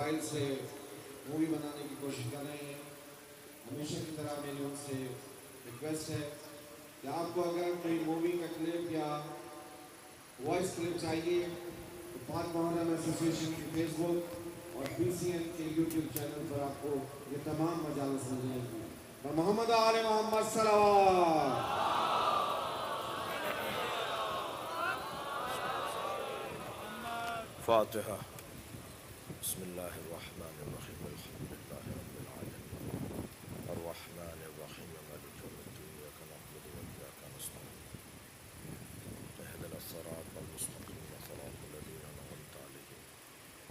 Mobile سے movie بنانے کی کوشش کر رہے ہیں. ہمیشہ کی طرح میری ان سے ریکویسٹ ہے کہ آپ کو اگر کوئی مووی کا کلپ یا وائس کلپ چاہیے تو پاک محرم ایسوسیشن کی فیس بک اور PCN کے یوٹیوب چینل پر آپ کو یہ تمام مجالس مل جائیں گی. اور محمد آل محمد صلوات. فاتحہ. بسم اللہ الرحمن الرحیم. الحمد للہ رب العالمین الرحمن الرحیم مالک یوم الدین ایاک نعبد و ایاک نستعین اهدنا الصراط المستقیم صراط الذین انعمت علیہم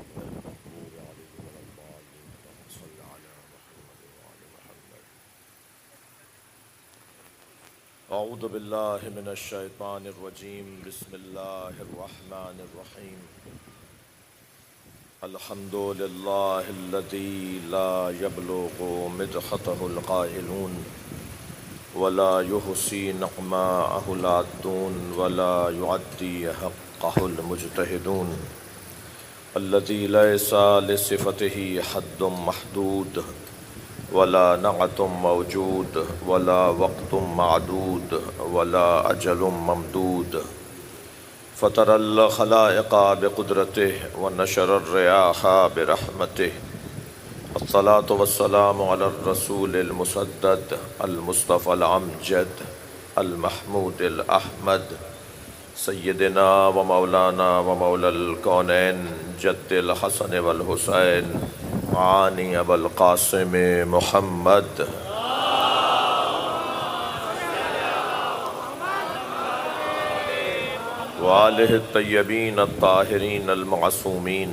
غیر المغضوب علیہم ولا الضالین. اللهم صل علی محمد وعلی محمد. اعوذ باللہ من الشیطان الرجیم. بسم اللہ الرحمن الرحیم. الحمد للہ الذی لا یبلغ مدحته القائلون ولا يحصي نعماءه العادون ولا يعدي حقه المجتهدون الذي ليس لصفته حد محدود ولا نعت موجود ولا وقت معدود ولا أجل ممدود فطر الخلائق بقدرته ونشر الرياح برحمته. الصلاة والسلام على الرسول المسدد المصطفى الأمجد المحمود الأحمد سيدنا ومولانا ومولى الكونين جد الحسن والحسين عاني أبا القاسم محمد وآلہ الطیبین الطاہرین المعصومین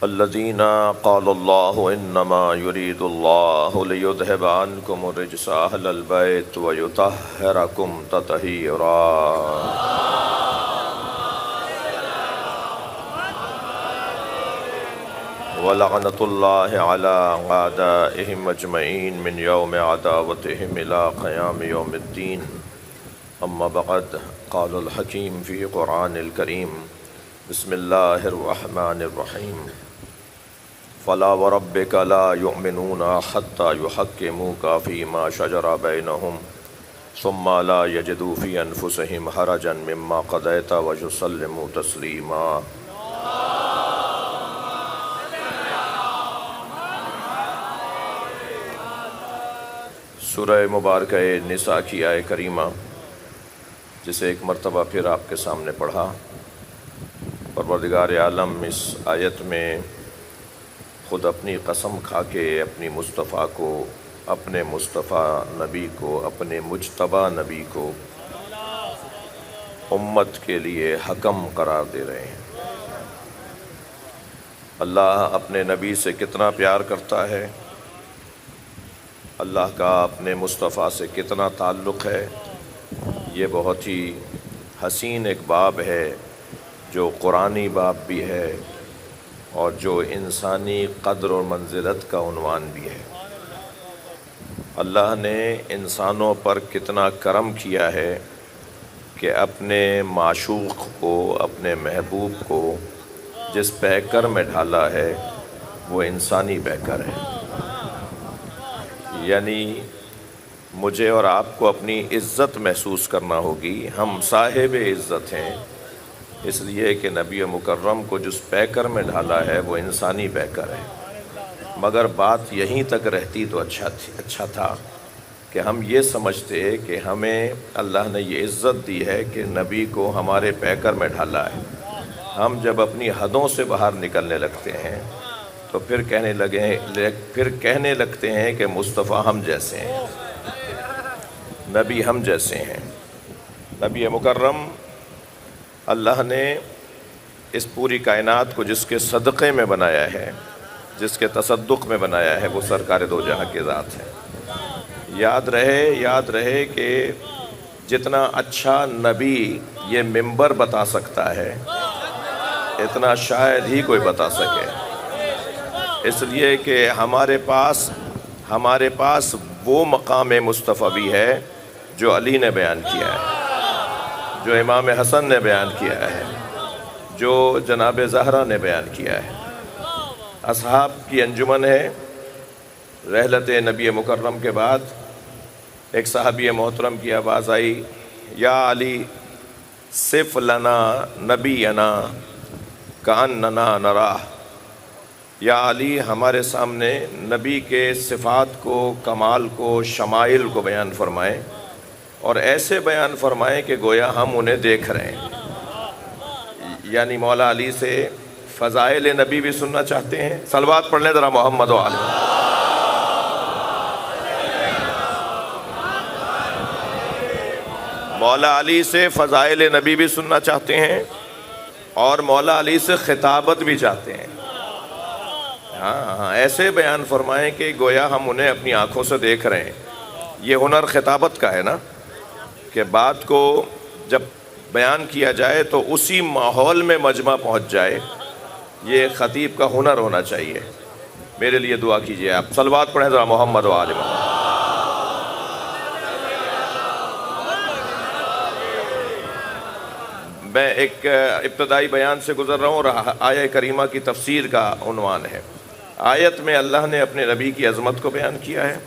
الذین قال اللہ انما یرید اللہ لیذہب عنکم الرجس اہل البیت ویطہرکم تطہیرا. ولعنۃ اللہ علی اعدائہم اجمعین من یوم عداوتہم الی قیام یوم الدین. اما بعد قال الحکیم فی قرآن الکریم. بسم اللہ الرحمن الرحیم. فلا وربک لا یؤمنون حتی یحکموک فیما شجر بینہم ثم لا یجدوا فی انفسہم حرجا مما قضیت ویسلموا تسلیما. سورہ مبارکہ نساء کی آیہ کریمہ جسے ایک مرتبہ پھر آپ کے سامنے پڑھا. پروردگار عالم اس آیت میں خود اپنی قسم کھا کے اپنی مصطفیٰ کو، اپنے مصطفیٰ نبی کو، اپنے مجتبی نبی کو امت کے لیے حکم قرار دے رہے ہیں. اللہ اپنے نبی سے کتنا پیار کرتا ہے، اللہ کا اپنے مصطفیٰ سے کتنا تعلق ہے، یہ بہت ہی حسین ایک باب ہے جو قرآنی باب بھی ہے اور جو انسانی قدر اور منزلت کا عنوان بھی ہے. اللہ نے انسانوں پر کتنا کرم کیا ہے کہ اپنے معشوق کو، اپنے محبوب کو جس پیکر میں ڈھالا ہے وہ انسانی پیکر ہے. یعنی مجھے اور آپ کو اپنی عزت محسوس کرنا ہوگی. ہم صاحب عزت ہیں اس لیے کہ نبی مکرم کو جس پیکر میں ڈھالا ہے وہ انسانی پیکر ہے. مگر بات یہیں تک رہتی تو اچھا تھا کہ ہم یہ سمجھتے کہ ہمیں اللہ نے یہ عزت دی ہے کہ نبی کو ہمارے پیکر میں ڈھالا ہے. ہم جب اپنی حدوں سے باہر نکلنے لگتے ہیں تو پھر کہنے لگتے ہیں کہ مصطفیٰ ہم جیسے ہیں، نبی ہم جیسے ہیں. نبی مکرم اللہ نے اس پوری کائنات کو جس کے صدقے میں بنایا ہے، جس کے تصدق میں بنایا ہے، وہ سرکار دو جہاں کی ذات ہے. یاد رہے کہ جتنا اچھا نبی یہ منبر بتا سکتا ہے اتنا شاید ہی کوئی بتا سکے. اس لیے کہ ہمارے پاس وہ مقام مصطفیٰ بھی ہے جو علی نے بیان کیا ہے، جو امام حسن نے بیان کیا ہے، جو جناب زہرا نے بیان کیا ہے. اصحاب کی انجمن ہے. رحلت نبی مکرم کے بعد ایک صحابی محترم کی آواز آئی، یا علی صف لنا نبینا کأننا نراہ. یا علی ہمارے سامنے نبی کے صفات کو، کمال کو، شمائل کو بیان فرمائیں، اور ایسے بیان فرمائیں کہ گویا ہم انہیں دیکھ رہے ہیں. یعنی مولا علی سے فضائل نبی بھی سننا چاہتے ہیں. صلوات پڑھ لیں ذرا محمد و آلہ. مولا علی سے فضائل نبی بھی سننا چاہتے ہیں اور مولا علی سے خطابت بھی چاہتے ہیں. ہاں ایسے بیان فرمائیں کہ گویا ہم انہیں اپنی آنکھوں سے دیکھ رہے ہیں. یہ ہنر خطابت کا ہے نا، کہ بات کو جب بیان کیا جائے تو اسی ماحول میں مجمع پہنچ جائے. یہ خطیب کا ہنر ہونا چاہیے. میرے لیے دعا کیجئے. آپ صلوات پڑھیں ذرا محمد و آل محمد. میں ایک ابتدائی بیان سے گزر رہا ہوں اور آیہ کریمہ کی تفسیر کا عنوان ہے. آیت میں اللہ نے اپنے نبی کی عظمت کو بیان کیا ہے.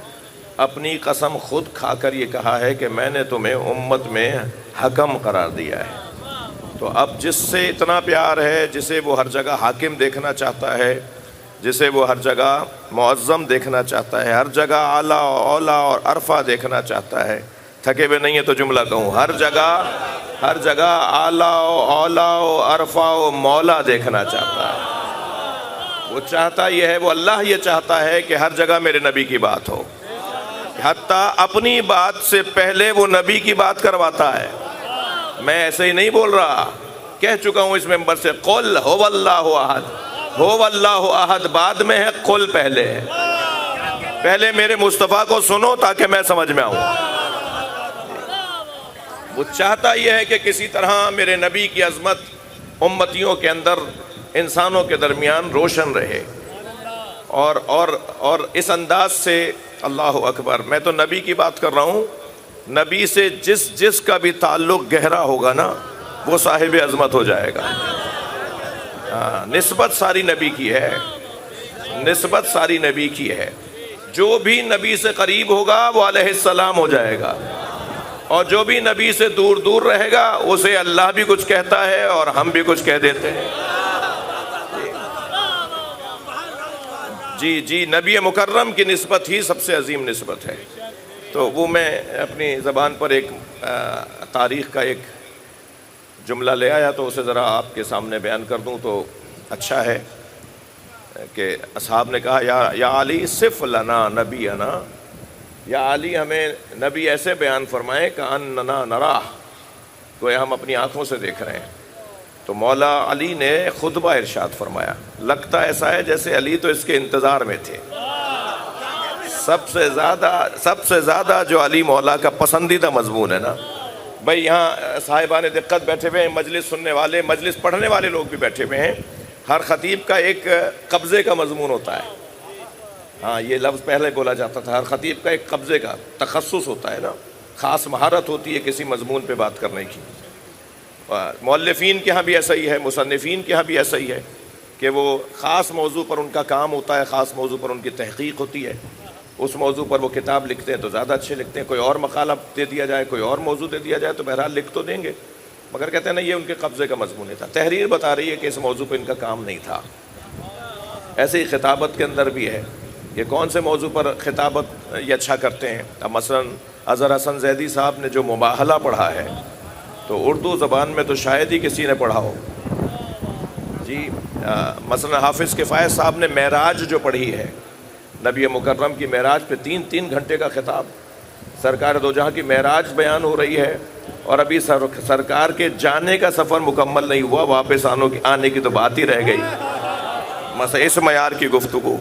اپنی قسم خود کھا کر یہ کہا ہے کہ میں نے تمہیں امت میں حکم قرار دیا ہے. تو اب جس سے اتنا پیار ہے، جسے وہ ہر جگہ حاکم دیکھنا چاہتا ہے، جسے وہ ہر جگہ معظم دیکھنا چاہتا ہے، ہر جگہ اعلیٰ اولیٰ اور عرفہ دیکھنا چاہتا ہے. تھکے ہوئے نہیں ہے تو جملہ کہوں، ہر جگہ اعلیٰ اولیٰ عرفہ و مولا دیکھنا چاہتا ہے. وہ چاہتا یہ ہے، وہ اللہ یہ چاہتا ہے کہ ہر جگہ میرے نبی کی بات ہو. حتیٰ اپنی بات سے پہلے وہ نبی کی بات کرواتا ہے. میں ایسے ہی نہیں بول رہا، کہہ چکا ہوں اس ممبر سے، قل هو اللہ احد. هو اللہ احد بعد میں ہے، قل پہلے ہے. پہلے میرے مصطفیٰ کو سنو تاکہ میں سمجھ میں آؤں. وہ چاہتا یہ ہے کہ کسی طرح میرے نبی کی عظمت امتیوں کے اندر، انسانوں کے درمیان روشن رہے. اور اس انداز سے اللہ اکبر، میں تو نبی کی بات کر رہا ہوں. نبی سے جس کا بھی تعلق گہرا ہوگا نا، وہ صاحب عظمت ہو جائے گا. نسبت ساری نبی کی ہے، نسبت ساری نبی کی ہے. جو بھی نبی سے قریب ہوگا وہ علیہ السلام ہو جائے گا، اور جو بھی نبی سے دور دور رہے گا اسے اللہ بھی کچھ کہتا ہے اور ہم بھی کچھ کہہ دیتے ہیں. جی نبی مکرم کی نسبت ہی سب سے عظیم نسبت ہے. تو وہ میں اپنی زبان پر ایک تاریخ کا ایک جملہ لے آیا، تو اسے ذرا آپ کے سامنے بیان کر دوں تو اچھا ہے. کہ اصحاب نے کہا یا علی صف لنا نبینا، یا علی ہمیں نبی ایسے بیان فرمائے کأننا نراہ، گویا ہم اپنی آنکھوں سے دیکھ رہے ہیں. تو مولا علی نے خطبہ ارشاد فرمایا. لگتا ایسا ہے جیسے علی تو اس کے انتظار میں تھے. سب سے زیادہ جو علی مولا کا پسندیدہ مضمون ہے نا بھائی، یہاں صاحبان دقت بیٹھے ہوئے ہیں، مجلس سننے والے، مجلس پڑھنے والے لوگ بھی بیٹھے ہوئے ہیں. ہر خطیب کا ایک قبضے کا مضمون ہوتا ہے. ہاں یہ لفظ پہلے بولا جاتا تھا، ہر خطیب کا ایک قبضے کا تخصص ہوتا ہے نا، خاص مہارت ہوتی ہے کسی مضمون پہ بات کرنے کی. مؤلفین کے ہاں بھی ایسا ہی ہے، مصنفین کے ہاں بھی ایسا ہی ہے کہ وہ خاص موضوع پر ان کا کام ہوتا ہے، خاص موضوع پر ان کی تحقیق ہوتی ہے. اس موضوع پر وہ کتاب لکھتے ہیں تو زیادہ اچھے لکھتے ہیں. کوئی اور مقالہ دے دیا جائے، کوئی اور موضوع دے دیا جائے تو بہرحال لکھ تو دیں گے، مگر کہتے ہیں نا یہ ان کے قبضے کا مضمون تھا. تحریر بتا رہی ہے کہ اس موضوع پہ ان کا کام نہیں تھا. ایسے ہی خطابت کے اندر بھی ہے کہ کون سے موضوع پر خطابت یہ اچھا کرتے ہیں. اب مثلاً اظہر حسن زیدی صاحب نے جو مباہلہ پڑھا ہے تو اردو زبان میں تو شاید ہی کسی نے پڑھا ہو. جی مثلاً حافظ کفایت صاحب نے معراج جو پڑھی ہے، نبی مکرم کی معراج پہ 3 گھنٹے کا خطاب. سرکار دو جہاں کی معراج بیان ہو رہی ہے اور ابھی سرکار کے جانے کا سفر مکمل نہیں ہوا، واپس آنے کی تو بات ہی رہ گئی. مثلا اس معیار کی گفتگو.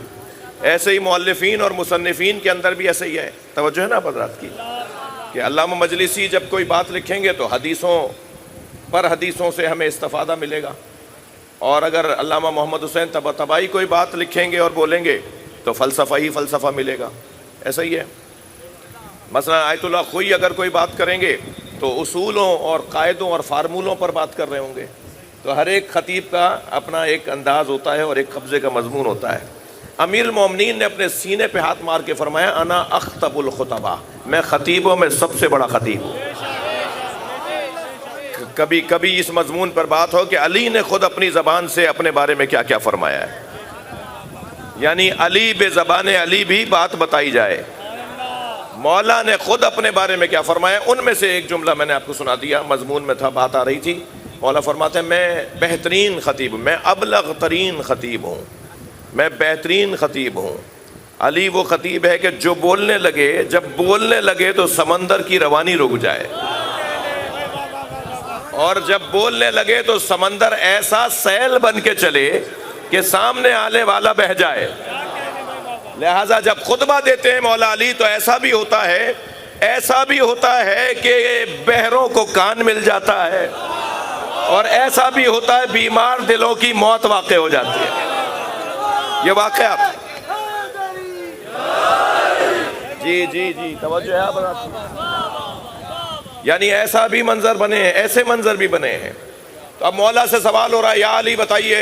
ایسے ہی مؤلفین اور مصنفین کے اندر بھی ایسے ہی ہے. توجہ ہے نا حضرات کی کہ علامہ مجلسی جب کوئی بات لکھیں گے تو حدیثوں سے ہمیں استفادہ ملے گا، اور اگر علامہ محمد حسین طباطبائی کوئی بات لکھیں گے اور بولیں گے تو فلسفہ ہی فلسفہ ملے گا. ایسا ہی ہے. مثلا آیت اللہ خوئی اگر کوئی بات کریں گے تو اصولوں اور قاعدوں اور فارمولوں پر بات کر رہے ہوں گے. تو ہر ایک خطیب کا اپنا ایک انداز ہوتا ہے اور ایک قبضے کا مضمون ہوتا ہے۔ امیر المومنین نے اپنے سینے پہ ہاتھ مار کے فرمایا انا اخطب الخطباء، میں خطیبوں میں سب سے بڑا خطیب ہوں۔ کبھی کبھی اس مضمون پر بات ہو کہ علی نے خود اپنی زبان سے اپنے بارے میں کیا کیا فرمایا ہے، یعنی علی بے زبان علی بھی بات بتائی جائے، مولا نے خود اپنے بارے میں کیا فرمایا۔ ان میں سے ایک جملہ میں نے آپ کو سنا دیا، مضمون میں تھا، بات آ رہی تھی۔ مولا فرماتے ہیں میں بہترین خطیب ہوں، میں ابلغ ترین خطیب ہوں، میں بہترین خطیب ہوں۔ علی وہ خطیب ہے کہ جو بولنے لگے، جب بولنے لگے تو سمندر کی روانی رک جائے، اور جب بولنے لگے تو سمندر ایسا سیل بن کے چلے کہ سامنے آنے والا بہہ جائے۔ لہٰذا جب خطبہ دیتے ہیں مولا علی تو ایسا بھی ہوتا ہے کہ بہروں کو کان مل جاتا ہے، اور ایسا بھی ہوتا ہے بیمار دلوں کی موت واقع ہو جاتی ہے۔ یہ واقعہ جی توجہ ہے آپ، یعنی ایسا بھی منظر بنے ہیں، ایسے منظر بھی بنے ہیں۔ تو اب مولا سے سوال ہو رہا ہے یا علی بتائیے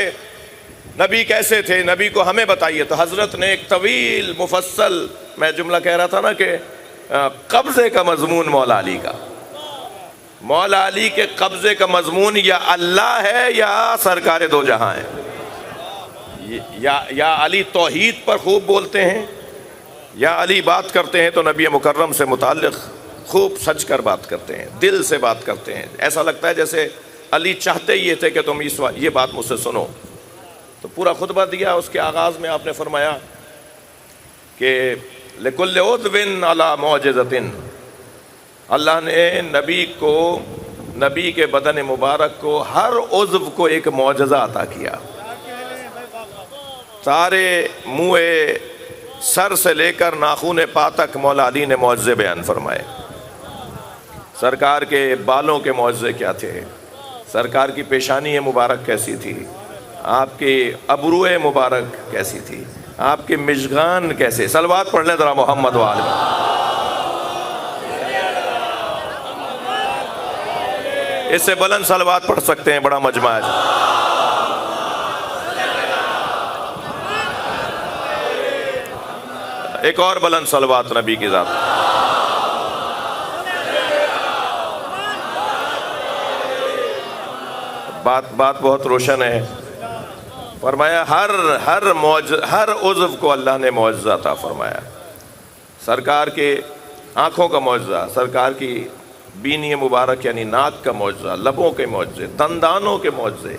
نبی کیسے تھے، نبی کو ہمیں بتائیے۔ تو حضرت نے ایک طویل مفصل، میں جملہ کہہ رہا تھا نا کہ قبضے کا مضمون مولا علی کا، مولا علی کے قبضے کا مضمون یا اللہ ہے یا سرکار دو جہاں ہے۔ یا علی توحید پر خوب بولتے ہیں، یا علی بات کرتے ہیں تو نبی مکرم سے متعلق خوب سچ کر بات کرتے ہیں، دل سے بات کرتے ہیں۔ ایسا لگتا ہے جیسے علی چاہتے یہ تھے کہ تم یہ بات مجھ سے سنو۔ تو پورا خطبہ دیا، اس کے آغاز میں آپ نے فرمایا کہ لِكُلِّ عُضْوٍ عَلَى مُعْجِزَةٍ، اللہ نے نبی کے بدن مبارک کو، ہر عضو کو ایک معجزہ عطا کیا۔ سارے منہ سر سے لے کر ناخن پا تک مولا علی نے معجزے بیان فرمائے۔ سرکار کے بالوں کے معجزے کیا تھے، سرکار کی پیشانی مبارک کیسی تھی، آپ کی ابروئے مبارک کیسی تھی، آپ کے مشگان کیسے۔ صلوات پڑھ لیں ذرا محمد وآل میں۔ اس سے بلند صلوات پڑھ سکتے ہیں، بڑا مجمع ہے۔ ایک اور بلند صلوات نبی کی ذات۔ بات بہت روشن ہے۔ فرمایا ہر عضو کو اللہ نے معجزہ عطا فرمایا۔ سرکار کے آنکھوں کا معجزہ، سرکار کی بینی مبارک یعنی ناک کا معجزہ، لبوں کے معجزے، دندانوں کے معجزے،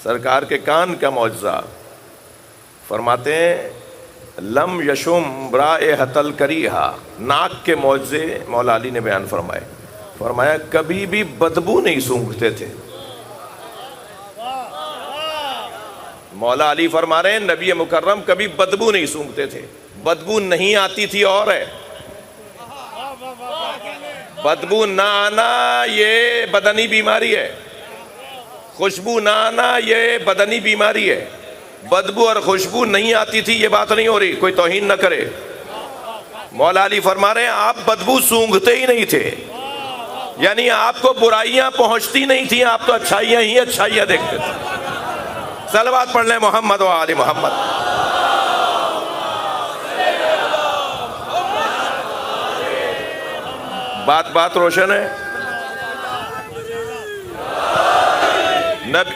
سرکار کے کان کا معجزہ۔ فرماتے ہیں لم یشم رائحۃ الکریہا، ناک کے معجزے مولا علی نے بیان فرمائے۔ فرمایا کبھی بھی بدبو نہیں سونگھتے تھے۔ مولا علی فرما رہے ہیں نبی مکرم کبھی بدبو نہیں سونگھتے تھے۔ بدبو نہیں آتی تھی اور ہے، بدبو نہ آنا یہ بدنی بیماری ہے، خوشبو نہ آنا یہ بدنی بیماری ہے۔ بدبو اور خوشبو نہیں آتی تھی، یہ بات نہیں ہو رہی، کوئی توہین نہ کرے۔ مولا علی فرما رہے ہیں آپ بدبو سونگھتے ہی نہیں تھے، یعنی آپ کو برائیاں پہنچتی نہیں تھیں، آپ تو اچھائیاں ہی اچھائیاں دیکھتے تھے۔ صلوات پڑھ لیں محمد و آل محمد۔ بات روشن ہے۔ نبی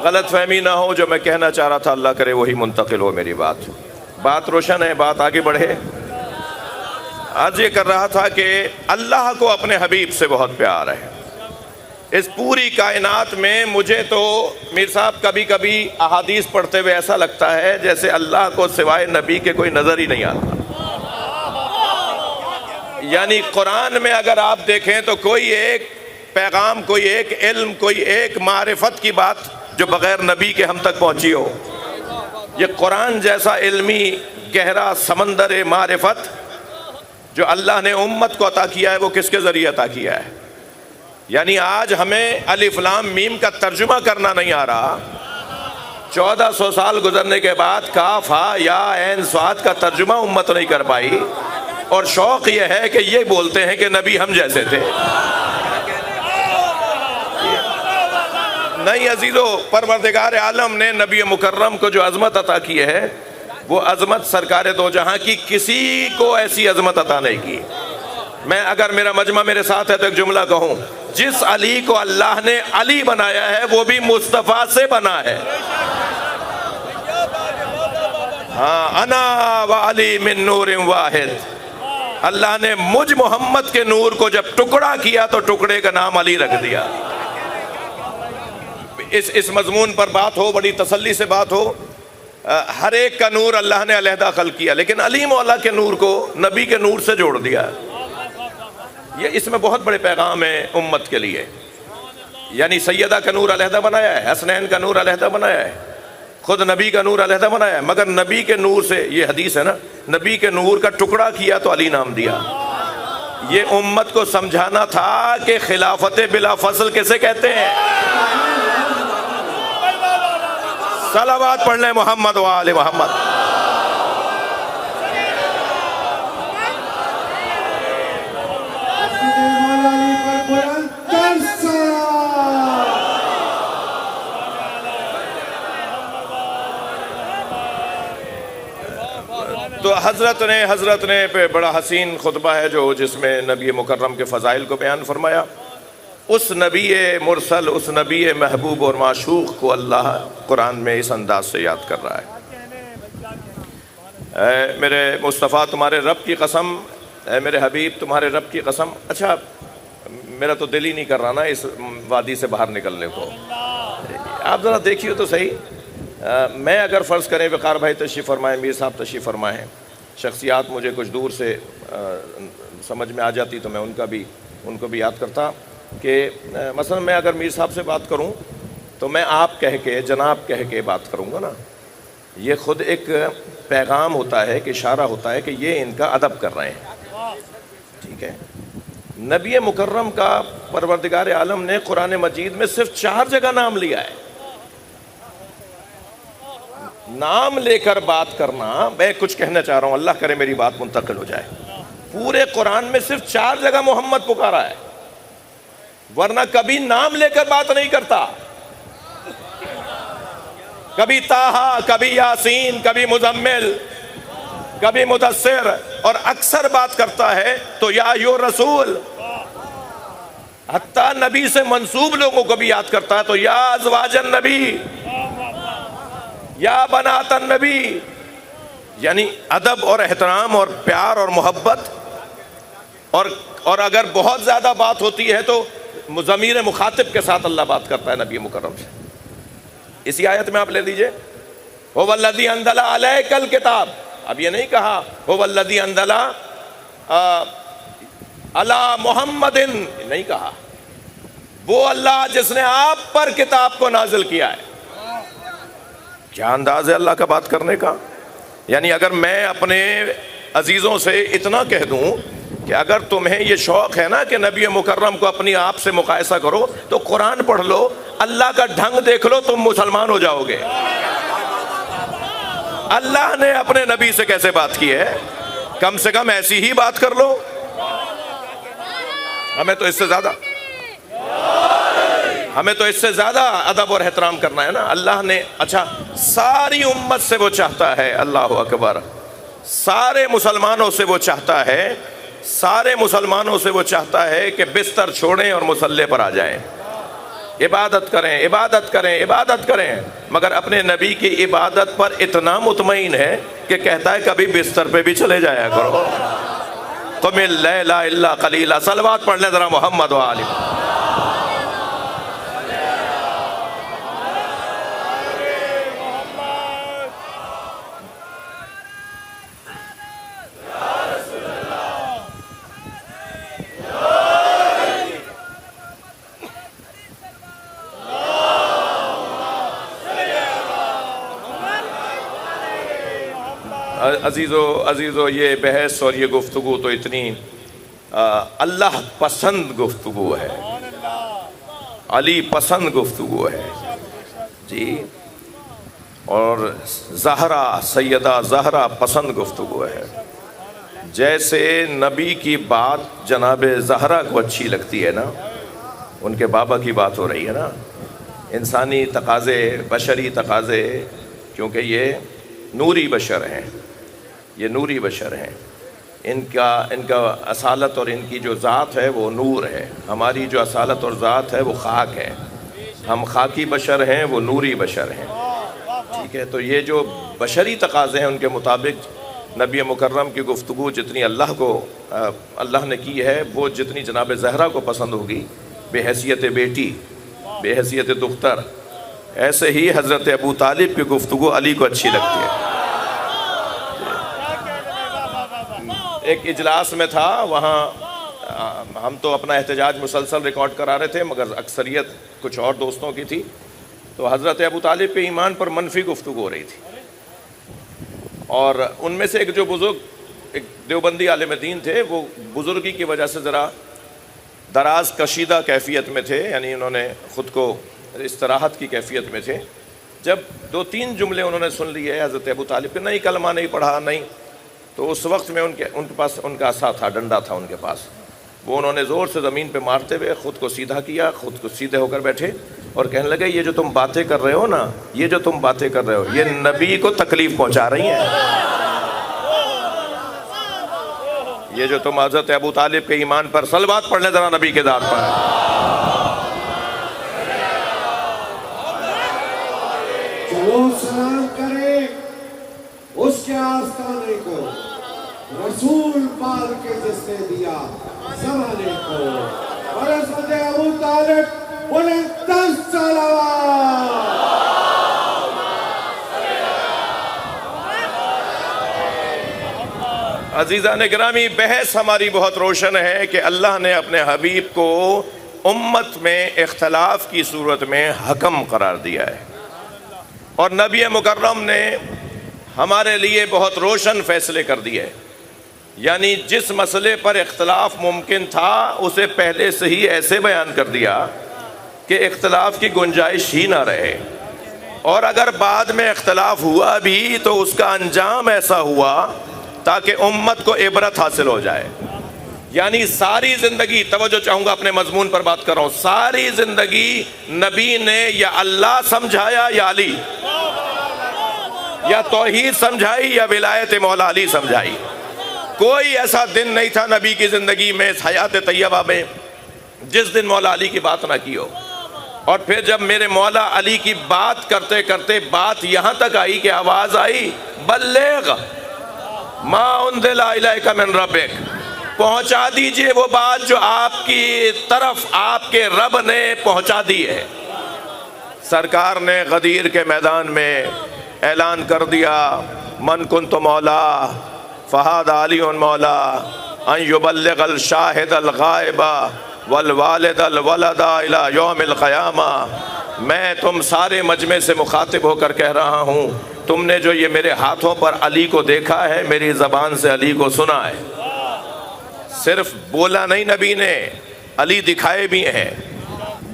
غلط فہمی نہ ہو، جو میں کہنا چاہ رہا تھا اللہ کرے وہی منتقل ہو میری بات روشن ہے، بات آگے بڑھے۔ آج یہ کر رہا تھا کہ اللہ کو اپنے حبیب سے بہت پیار ہے۔ اس پوری کائنات میں مجھے تو میر صاحب کبھی کبھی احادیث پڑھتے ہوئے ایسا لگتا ہے جیسے اللہ کو سوائے نبی کے کوئی نظر ہی نہیں آتا۔ یعنی قرآن میں اگر آپ دیکھیں تو کوئی ایک پیغام، کوئی ایک علم، کوئی ایک معرفت کی بات جو بغیر نبی کے ہم تک پہنچی ہو. یہ قرآن جیسا علمی گہرا سمندر معرفت جو اللہ نے امت کو عطا کیا ہے وہ کس کے ذریعے عطا کیا ہے؟ یعنی آج ہمیں الف لام میم کا ترجمہ کرنا نہیں آ رہا. 1400 سال گزرنے کے بعد کاف ہا یا عین صاد کا ترجمہ امت نہیں کر پائی، اور شوق یہ ہے کہ یہ بولتے ہیں کہ نبی ہم جیسے تھے. نہیں عزیزو، پروردگار عالم نے نبی مکرم کو جو عظمت عطا کی ہے وہ عظمت سرکار دو جہاں کی کسی کو ایسی عظمت عطا نہیں کی. میں اگر میرا مجمع میرے ساتھ ہے تو ایک جملہ کہوں، جس علی کو اللہ نے علی بنایا ہے وہ بھی مصطفیٰ سے بنا ہے. ہاں، انا و علی من نور واحد. اللہ نے مجھ محمد کے نور کو جب ٹکڑا کیا تو ٹکڑے کا نام علی رکھ دیا. اس مضمون پر بات ہو، بڑی تسلی سے بات ہو. ہر ایک کا نور اللہ نے علیحدہ خلق کیا، لیکن علی مولا کے نور کو نبی کے نور سے جوڑ دیا. یہ اس میں بہت بڑے پیغام ہیں امت کے لیے. یعنی سیدہ کا نور علیحدہ بنایا ہے، حسنین کا نور علیحدہ بنایا ہے، خود نبی کا نور علیحدہ بنایا ہے، مگر نبی کے نور سے، یہ حدیث ہے نا، نبی کے نور کا ٹکڑا کیا تو علی نام دیا. یہ امت کو سمجھانا تھا کہ خلافت بلا فصل کیسے کہتے ہیں. صلوات پڑھ لیں محمد و آل محمد. تو حضرت نے پہ بڑا حسین خطبہ ہے جو جس میں نبی مکرم کے فضائل کو بیان فرمایا. اس نبی مرسل، اس نبی محبوب اور معشوق کو اللہ قرآن میں اس انداز سے یاد کر رہا ہے. اے میرے مصطفیٰ تمہارے رب کی قسم، اے میرے حبیب تمہارے رب کی قسم. اچھا، میرا تو دل ہی نہیں کر رہا نا اس وادی سے باہر نکلنے کو. آپ ذرا دیکھیے تو صحیح. میں اگر فرض کریں وقار بھائی تشریف فرمائیں، میر صاحب تشریف فرمائیں، شخصیات مجھے کچھ دور سے سمجھ میں آ جاتی تو میں ان کو بھی یاد کرتا کہ مثلا میں اگر میر صاحب سے بات کروں تو میں آپ کہہ کے، جناب کہہ کے بات کروں گا نا. یہ خود ایک پیغام ہوتا ہے، کہ اشارہ ہوتا ہے کہ یہ ان کا ادب کر رہے ہیں. ٹھیک ہے. نبی مکرم کا پروردگار عالم نے قرآن مجید میں صرف 4 جگہ نام لیا ہے. نام لے کر بات کرنا، میں کچھ کہنا چاہ رہا ہوں، اللہ کرے میری بات منتقل ہو جائے. پورے قرآن میں صرف 4 جگہ محمد پکارا ہے، ورنہ کبھی نام لے کر بات نہیں کرتا. کبھی طٰہٰ، کبھی یاسین، کبھی مزمل، کبھی مدثر، اور اکثر بات کرتا ہے تو یا ایھا الرسول. حتیٰ نبی سے منسوب لوگوں کو بھی یاد کرتا ہے تو یا ازواج النبی، یا بنات النبی. یعنی ادب اور احترام اور پیار اور محبت. اور اگر بہت زیادہ بات ہوتی ہے تو ضمیر مخاطب کے ساتھ اللہ بات کرتا ہے نبی مکرم سے. اسی آیت میں آپ لے دیجئے، هو الذی انزل علیک الکتاب. اب یہ نہیں کہا هو الذی انزل علی محمد، نہیں کہا. وہ اللہ جس نے آپ پر کتاب کو نازل کیا ہے. کیا انداز ہے اللہ کا بات کرنے کا. یعنی اگر میں اپنے عزیزوں سے اتنا کہہ دوں کہ اگر تمہیں یہ شوق ہے نا کہ نبی مکرم کو اپنی آپ سے مقایسہ کرو تو قرآن پڑھ لو، اللہ کا ڈھنگ دیکھ لو، تم مسلمان ہو جاؤ گے. اللہ نے اپنے نبی سے کیسے بات کی ہے، کم سے کم ایسی ہی بات کر لو. ہمیں تو اس سے زیادہ ادب اور احترام کرنا ہے نا. اللہ نے اچھا ساری امت سے وہ چاہتا ہے، اللہ اکبر، سارے مسلمانوں سے وہ چاہتا ہے، سارے مسلمانوں سے وہ چاہتا ہے کہ بستر چھوڑیں اور مصلی پر آ جائیں، عبادت کریں، عبادت کریں، عبادت کریں. مگر اپنے نبی کی عبادت پر اتنا مطمئن ہے کہ کہتا ہے کبھی بستر پہ بھی چلے جایا کرو. قم اللیل الا قلیلا. صلوات پڑھ لیں ذرا محمد و آل. عزیزو یہ بحث اور یہ گفتگو تو اتنی اللہ پسند گفتگو ہے، علی پسند گفتگو ہے جی، اور زہرا سیدہ زہرا پسند گفتگو ہے۔ جیسے نبی کی بات جناب زہرا کو اچھی لگتی ہے نا، ان کے بابا کی بات ہو رہی ہے نا، انسانی تقاضے، بشری تقاضے، کیونکہ یہ نوری بشر ہیں، یہ نوری بشر ہیں، ان کا اصالت اور ان کی جو ذات ہے وہ نور ہے، ہماری جو اصالت اور ذات ہے وہ خاک ہے، ہم خاکی بشر ہیں، وہ نوری بشر ہیں، ٹھیک ہے۔ تو یہ جو بشری تقاضے ہیں ان کے مطابق نبی مکرم کی گفتگو جتنی اللہ نے کی ہے، وہ جتنی جناب زہرا کو پسند ہوگی بے حیثیت بیٹی، بے حیثیت دختر، ایسے ہی حضرت ابو طالب کی گفتگو علی کو اچھی لگتی ہے۔ ایک اجلاس میں تھا، وہاں ہم تو اپنا احتجاج مسلسل ریکارڈ کرا رہے تھے، مگر اکثریت کچھ اور دوستوں کی تھی، تو حضرت ابو طالب پہ ایمان پر منفی گفتگو ہو رہی تھی، اور ان میں سے ایک جو بزرگ، ایک دیوبندی عالم دین تھے، وہ بزرگی کی وجہ سے ذرا دراز کشیدہ کیفیت میں تھے، یعنی انہوں نے خود کو استراحت کی کیفیت میں تھے۔ جب 2-3 جملے انہوں نے سن لیے حضرت ابو طالب کے، نہیں کلمہ نہیں پڑھا نہیں، تو اس وقت میں ان کے پاس ان کا عصا تھا، ڈنڈا تھا ان کے پاس، وہ انہوں نے زور سے زمین پہ مارتے ہوئے خود کو سیدھا کیا، خود کو سیدھے ہو کر بیٹھے اور کہنے لگے یہ جو تم باتیں کر رہے ہو نا، یہ جو تم باتیں کر رہے ہو، یہ نبی کو تکلیف پہنچا رہی ہیں، یہ جو تم حضرت ابو طالب کے ایمان پر صلوات پڑھ لیں ذرا نبی کے ذات پر، چلو سلام کرے اس کے آستانے کو، رسول پاک کے جس نے دیا زمانے کو، اور حضرت ابو طالب بولیں 10 صلوات۔ عزیزان گرامی، بحث ہماری بہت روشن ہے کہ اللہ نے اپنے حبیب کو امت میں اختلاف کی صورت میں حکم قرار دیا ہے، اور نبی مکرم نے ہمارے لیے بہت روشن فیصلے کر دیے، یعنی جس مسئلے پر اختلاف ممکن تھا اسے پہلے سے ہی ایسے بیان کر دیا کہ اختلاف کی گنجائش ہی نہ رہے، اور اگر بعد میں اختلاف ہوا بھی تو اس کا انجام ایسا ہوا تاکہ امت کو عبرت حاصل ہو جائے۔ یعنی ساری زندگی، توجہ چاہوں گا اپنے مضمون پر بات کر رہا ہوں، ساری زندگی نبی نے یا اللہ سمجھایا یا علی، یا توحید سمجھائی یا ولایت مولا علی سمجھائی۔ کوئی ایسا دن نہیں تھا نبی کی زندگی میں، اس حیات طیبہ میں، جس دن مولا علی کی بات نہ کی ہو۔ اور پھر جب میرے مولا علی کی بات کرتے کرتے بات یہاں تک آئی کہ آواز آئی، بلغ ما انزل الیک من ربک، پہنچا دیجئے وہ بات جو آپ کی طرف آپ کے رب نے پہنچا دی ہے۔ سرکار نے غدیر کے میدان میں اعلان کر دیا، من کنت مولا فہذا علی مولا، ان یبلغ الشاہد الغائب والوالد الولد الى یوم القیامہ۔ میں تم سارے مجمع سے مخاطب ہو کر کہہ رہا ہوں، تم نے جو یہ میرے ہاتھوں پر علی کو دیکھا ہے، میری زبان سے علی کو سنا ہے۔ صرف بولا نہیں نبی نے، علی دکھائے بھی ہیں۔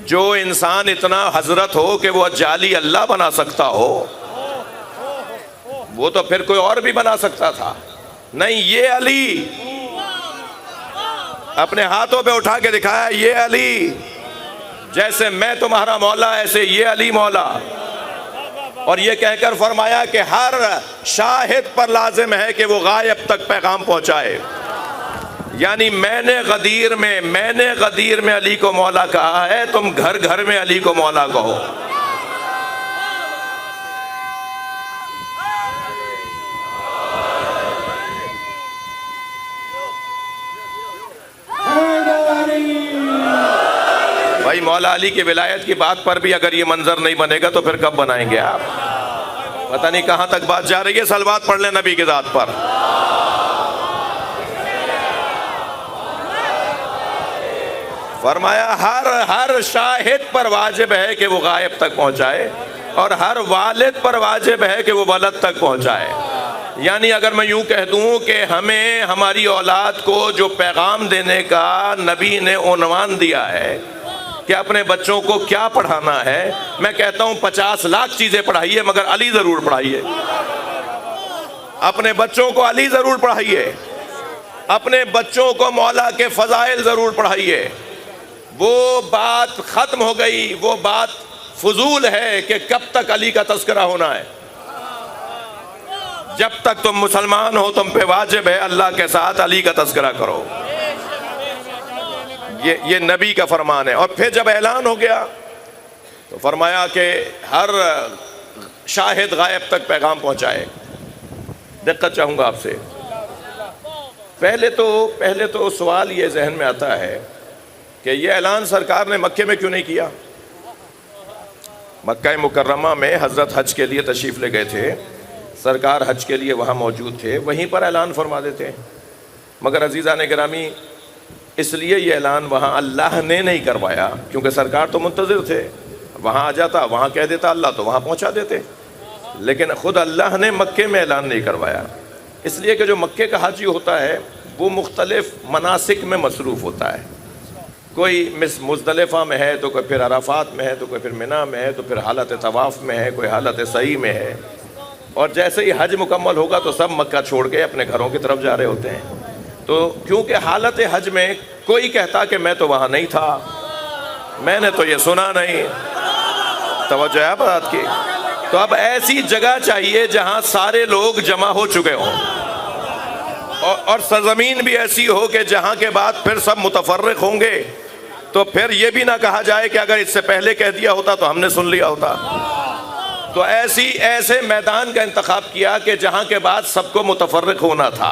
جو انسان اتنا حضرت ہو کہ وہ جعلی اللہ بنا سکتا ہو، وہ تو پھر کوئی اور بھی بنا سکتا تھا، نہیں، یہ علی اپنے ہاتھوں پہ اٹھا کے دکھایا، یہ علی، جیسے میں تمہارا مولا ایسے یہ علی مولا، اور یہ کہہ کر فرمایا کہ ہر شاہد پر لازم ہے کہ وہ غائب تک پیغام پہنچائے۔ یعنی میں نے غدیر میں علی کو مولا کہا ہے، تم گھر گھر میں علی کو مولا کہو۔ بھائی مولا علی کی ولایت کی بات پر بھی اگر یہ منظر نہیں بنے گا تو پھر کب بنائیں گے آپ؟ پتہ نہیں کہاں تک بات جا رہی ہے، صلوات پڑھ لیں نبی کی ذات پر۔ فرمایا ہر شاہد پر واجب ہے کہ وہ غائب تک پہنچائے، اور ہر والد پر واجب ہے کہ وہ ولد تک پہنچائے۔ یعنی اگر میں یوں کہہ دوں کہ ہمیں ہماری اولاد کو جو پیغام دینے کا نبی نے عنوان دیا ہے کہ اپنے بچوں کو کیا پڑھانا ہے، میں کہتا ہوں 50 لاکھ چیزیں پڑھائیے مگر علی ضرور پڑھائیے۔ اپنے بچوں کو علی ضرور پڑھائیے، اپنے بچوں کو مولا کے فضائل ضرور پڑھائیے۔ وہ بات ختم ہو گئی، وہ بات فضول ہے کہ کب تک علی کا تذکرہ ہونا ہے۔ جب تک تم مسلمان ہو تم پہ واجب ہے اللہ کے ساتھ علی کا تذکرہ کرو، یہ نبی کا فرمان ہے۔ اور پھر جب اعلان ہو گیا تو فرمایا کہ ہر شاہد غائب تک پیغام پہنچائے۔ دقت چاہوں گا آپ سے، پہلے تو سوال یہ ذہن میں آتا ہے کہ یہ اعلان سرکار نے مکے میں کیوں نہیں کیا؟ مکہ مکرمہ میں حضرت حج کے لیے تشریف لے گئے تھے، سرکار حج کے لیے وہاں موجود تھے، وہیں پر اعلان فرما دیتے۔ مگر عزیزان گرامی، اس لیے یہ اعلان وہاں اللہ نے نہیں کروایا کیونکہ سرکار تو منتظر تھے، وہاں آ جاتا، وہاں کہہ دیتا اللہ تو وہاں پہنچا دیتے، لیکن خود اللہ نے مکے میں اعلان نہیں کروایا، اس لیے کہ جو مکے کا حاجی ہوتا ہے وہ مختلف مناسک میں مصروف ہوتا ہے۔ کوئی مزدلفہ میں ہے تو کوئی پھر عرفات میں ہے تو کوئی پھر منی میں ہے تو پھر حالت طواف میں ہے، کوئی حالت سعی میں ہے، اور جیسے ہی حج مکمل ہوگا تو سب مکہ چھوڑ کے اپنے گھروں کی طرف جا رہے ہوتے ہیں۔ تو کیونکہ حالت حج میں کوئی کہتا کہ میں تو وہاں نہیں تھا، میں نے تو یہ سنا نہیں، توجہ ہے بات کی۔ تو اب ایسی جگہ چاہیے جہاں سارے لوگ جمع ہو چکے ہوں، اور سرزمین بھی ایسی ہو کہ جہاں کے بعد پھر سب متفرق ہوں گے، تو پھر یہ بھی نہ کہا جائے کہ اگر اس سے پہلے کہہ دیا ہوتا تو ہم نے سن لیا ہوتا۔ تو ایسے میدان کا انتخاب کیا کہ جہاں کے بعد سب کو متفرق ہونا تھا،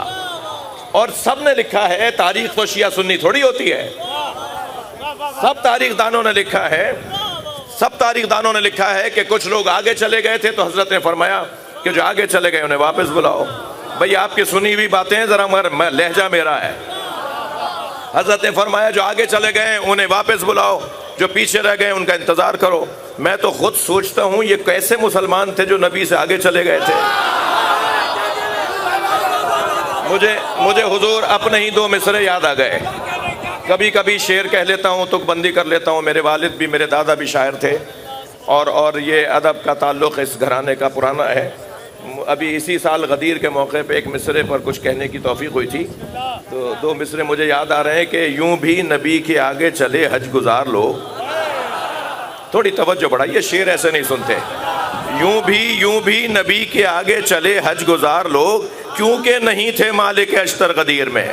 اور سب نے لکھا ہے، تاریخ تو شیعہ سنی تھوڑی ہوتی ہے، سب تاریخ دانوں نے لکھا ہے کہ کچھ لوگ آگے چلے گئے تھے تو حضرت نے فرمایا کہ جو آگے چلے گئے انہیں واپس بلاؤ۔ بھئی آپ کی سنی ہوئی باتیں ہیں ذرا مگر لہجہ میرا ہے۔ حضرت نے فرمایا جو آگے چلے گئے انہیں واپس بلاؤ، جو پیچھے رہ گئے ان کا انتظار کرو۔ میں تو خود سوچتا ہوں یہ کیسے مسلمان تھے جو نبی سے آگے چلے گئے تھے۔ مجھے حضور اپنے ہی 2 مصرے یاد آ گئے، کبھی کبھی شعر کہہ لیتا ہوں، تک بندی کر لیتا ہوں۔ میرے والد بھی، میرے دادا بھی شاعر تھے، اور یہ ادب کا تعلق اس گھرانے کا پرانا ہے۔ ابھی اسی سال غدیر کے موقع پہ ایک مصرے پر کچھ کہنے کی توفیق ہوئی تھی، تو 2 مصرے مجھے یاد آ رہے ہیں کہ یوں بھی نبی کے آگے چلے حج گزار لوگ۔ تھوڑی توجہ بڑھائیے، شعر ایسے نہیں سنتے۔ یوں بھی نبی کے آگے چلے حج گزار لوگ، کیونکہ نہیں تھے مالک اشتر غدیر میں۔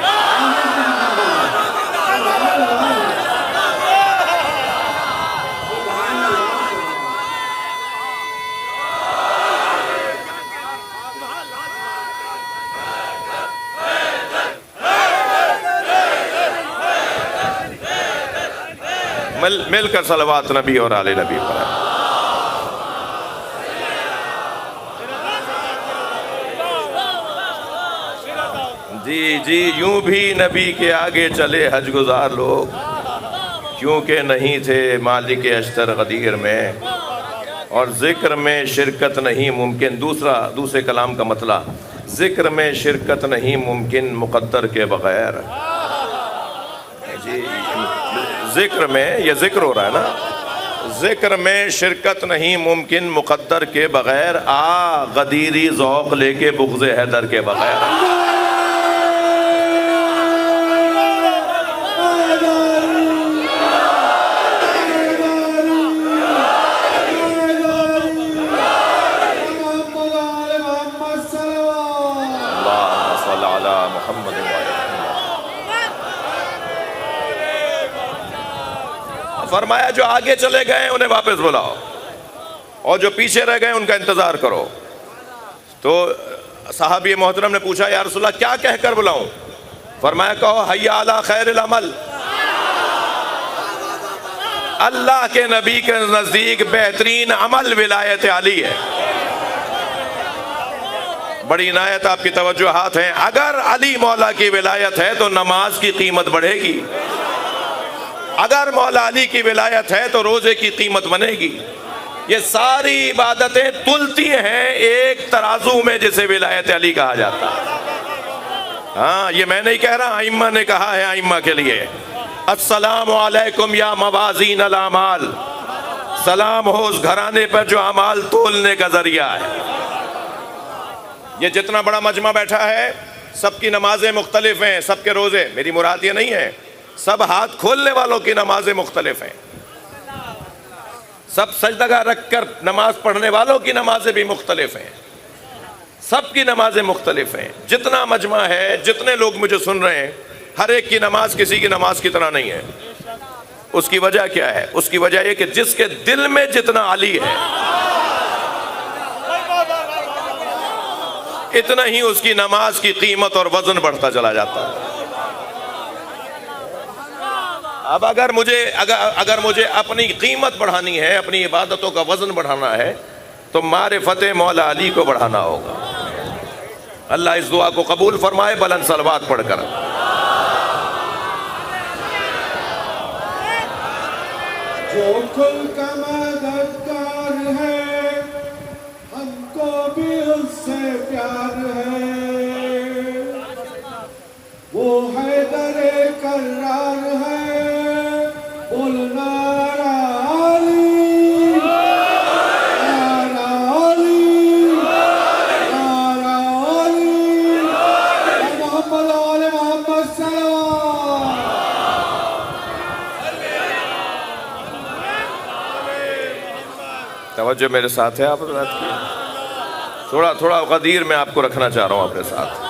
مل کر صلوات نبی اور آل نبی پر۔ جی یوں بھی نبی کے آگے چلے حج گزار لوگ، کیونکہ نہیں تھے مالک اشتر غدیر میں، اور ذکر میں شرکت نہیں ممکن۔ دوسرے کلام کا مطلب، ذکر میں شرکت نہیں ممکن مقدر کے بغیر۔ جی ذکر میں، یہ ذکر ہو رہا ہے نا، ذکر میں شرکت نہیں ممکن مقدر کے بغیر، آ غدیری ذوق لے کے بغض حیدر کے بغیر۔ فرمایا جو آگے چلے گئے انہیں واپس بلاؤ، اور جو پیچھے رہ گئے ان کا انتظار کرو۔ تو صحابی محترم نے پوچھا یا رسول اللہ کیا کہہ کر بلاؤں؟ فرمایا کہو حیا علی خیر العمل۔ اللہ کے نبی کے نزدیک بہترین عمل ولایت علی ہے۔ بڑی عنایت آپ کی توجہات ہیں۔ اگر علی مولا کی ولایت ہے تو نماز کی قیمت بڑھے گی، اگر مولا علی کی ولایت ہے تو روزے کی قیمت بنے گی، یہ ساری عبادتیں تلتی ہیں ایک ترازو میں جسے ولایت علی کہا جاتا ہے. ہاں یہ میں نہیں کہہ رہا، ائمہ نے کہا ہے ائمہ کے لیے. السلام علیکم یا موازین الاعمال، سلام ہو اس گھرانے پر جو اعمال تولنے کا ذریعہ ہے. یہ جتنا بڑا مجمع بیٹھا ہے سب کی نمازیں مختلف ہیں، سب کے روزے، میری مراد یہ نہیں ہے، سب ہاتھ کھولنے والوں کی نمازیں مختلف ہیں، سب سجدگاہ رکھ کر نماز پڑھنے والوں کی نمازیں بھی مختلف ہیں، سب کی نمازیں مختلف ہیں. جتنا مجمع ہے، جتنے لوگ مجھے سن رہے ہیں، ہر ایک کی نماز کسی کی نماز کی طرح نہیں ہے. اس کی وجہ کیا ہے؟ اس کی وجہ یہ کہ جس کے دل میں جتنا علی ہے اتنا ہی اس کی نماز کی قیمت اور وزن بڑھتا چلا جاتا ہے. اب اگر مجھے اپنی قیمت بڑھانی ہے، اپنی عبادتوں کا وزن بڑھانا ہے، تو معرفت مولا علی کو بڑھانا ہوگا. اللہ اس دعا کو قبول فرمائے بلند صلوات پڑھ کر. جو کل کا مددگار ہے، ہم کو بھی اس سے پیار ہے، وہ حیدر کرار ہے، بولنا علی، نعرہ علی، نعرہ علی، محمد آل محمد صلوات. توجہ میرے ساتھ ہے آپ حضرات کی؟ تھوڑا غدیر میں آپ کو رکھنا چاہ رہا ہوں اپنے ساتھ.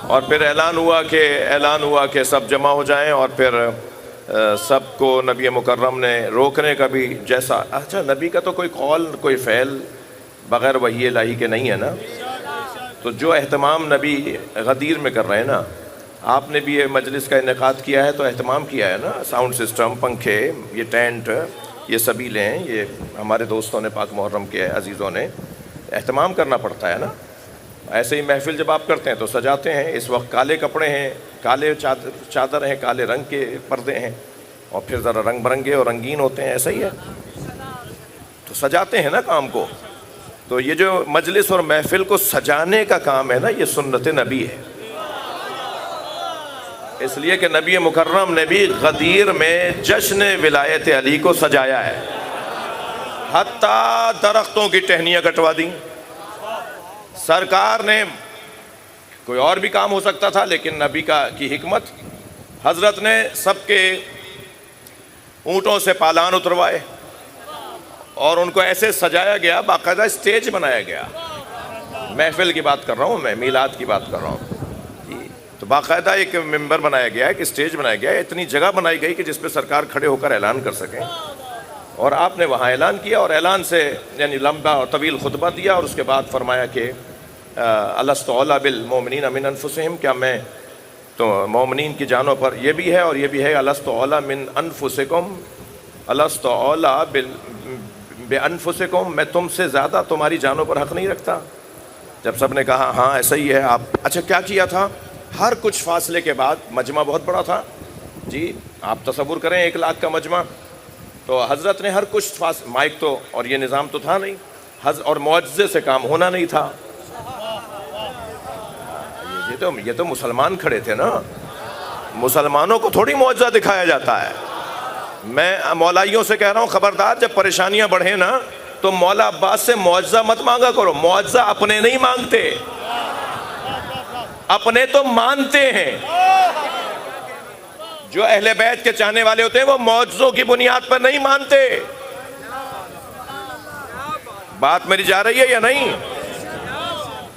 اور پھر اعلان ہوا کہ سب جمع ہو جائیں، اور پھر سب کو نبی مکرم نے روکنے کا بھی جیسا. اچھا، نبی کا تو کوئی قول کوئی فعل بغیر وحی الہی کے نہیں ہے نا. تو جو اہتمام نبی غدیر میں کر رہے ہیں نا، آپ نے بھی یہ مجلس کا انعقاد کیا ہے تو اہتمام کیا ہے نا. ساؤنڈ سسٹم، پنکھے، یہ ٹینٹ، یہ سبیلیں ہیں، یہ ہمارے دوستوں نے، پاک محرم کے عزیزوں نے اہتمام کرنا پڑتا ہے نا. ایسے ہی محفل جب آپ کرتے ہیں تو سجاتے ہیں. اس وقت کالے کپڑے ہیں، کالے چادر ہیں، کالے رنگ کے پردے ہیں، اور پھر ذرا رنگ برنگے اور رنگین ہوتے ہیں، ایسا ہی ہے تو سجاتے ہیں نا کام کو. تو یہ جو مجلس اور محفل کو سجانے کا کام ہے نا، یہ سنت نبی ہے. اس لیے کہ نبی مکرم نے بھی غدیر میں جشن ولایت علی کو سجایا ہے، حتیٰ درختوں کی ٹہنیاں کٹوا دیں. سرکار نے، کوئی اور بھی کام ہو سکتا تھا لیکن نبی کی حکمت، حضرت نے سب کے اونٹوں سے پالان اتروائے اور ان کو ایسے سجایا گیا، باقاعدہ اسٹیج بنایا گیا. محفل کی بات کر رہا ہوں میں، میلاد کی بات کر رہا ہوں. تو باقاعدہ ایک ممبر بنایا گیا، ایک اسٹیج بنایا گیا، اتنی جگہ بنائی گئی کہ جس پہ سرکار کھڑے ہو کر اعلان کر سکیں. اور آپ نے وہاں اعلان کیا، اور اعلان سے یعنی لمبا اور طویل خطبہ دیا، اور اس کے بعد فرمایا کہ الست اولیٰ بالمؤمنین من انفسہم، کیا میں تو مومنین کی جانوں پر یہ بھی ہے اور یہ بھی ہے، الست اولیٰ من انفسکم، الست اولیٰ بانفسکم، میں تم سے زیادہ تمہاری جانوں پر حق نہیں رکھتا. جب سب نے کہا ہاں ایسا ہی ہے. آپ اچھا کیا کیا تھا؟ ہر کچھ فاصلے کے بعد، مجمع بہت بڑا تھا جی، آپ تصور کریں 1 لاکھ کا مجمع، تو حضرت نے ہر کچھ مائک تو اور یہ نظام تو تھا نہیں، اور معجزے سے کام ہونا نہیں تھا. یہ تو مسلمان کھڑے تھے نا، مسلمانوں کو تھوڑی معجزہ دکھایا جاتا ہے. میں مولائیوں سے کہہ رہا ہوں خبردار، جب پریشانیاں بڑھیں نا تو مولا عباس سے معجزہ مت مانگا کرو. معجزہ اپنے نہیں مانگتے، اپنے تو مانتے ہیں. جو اہل بیت کے چاہنے والے ہوتے ہیں وہ معجزوں کی بنیاد پر نہیں مانتے. بات میری جا رہی ہے یا نہیں؟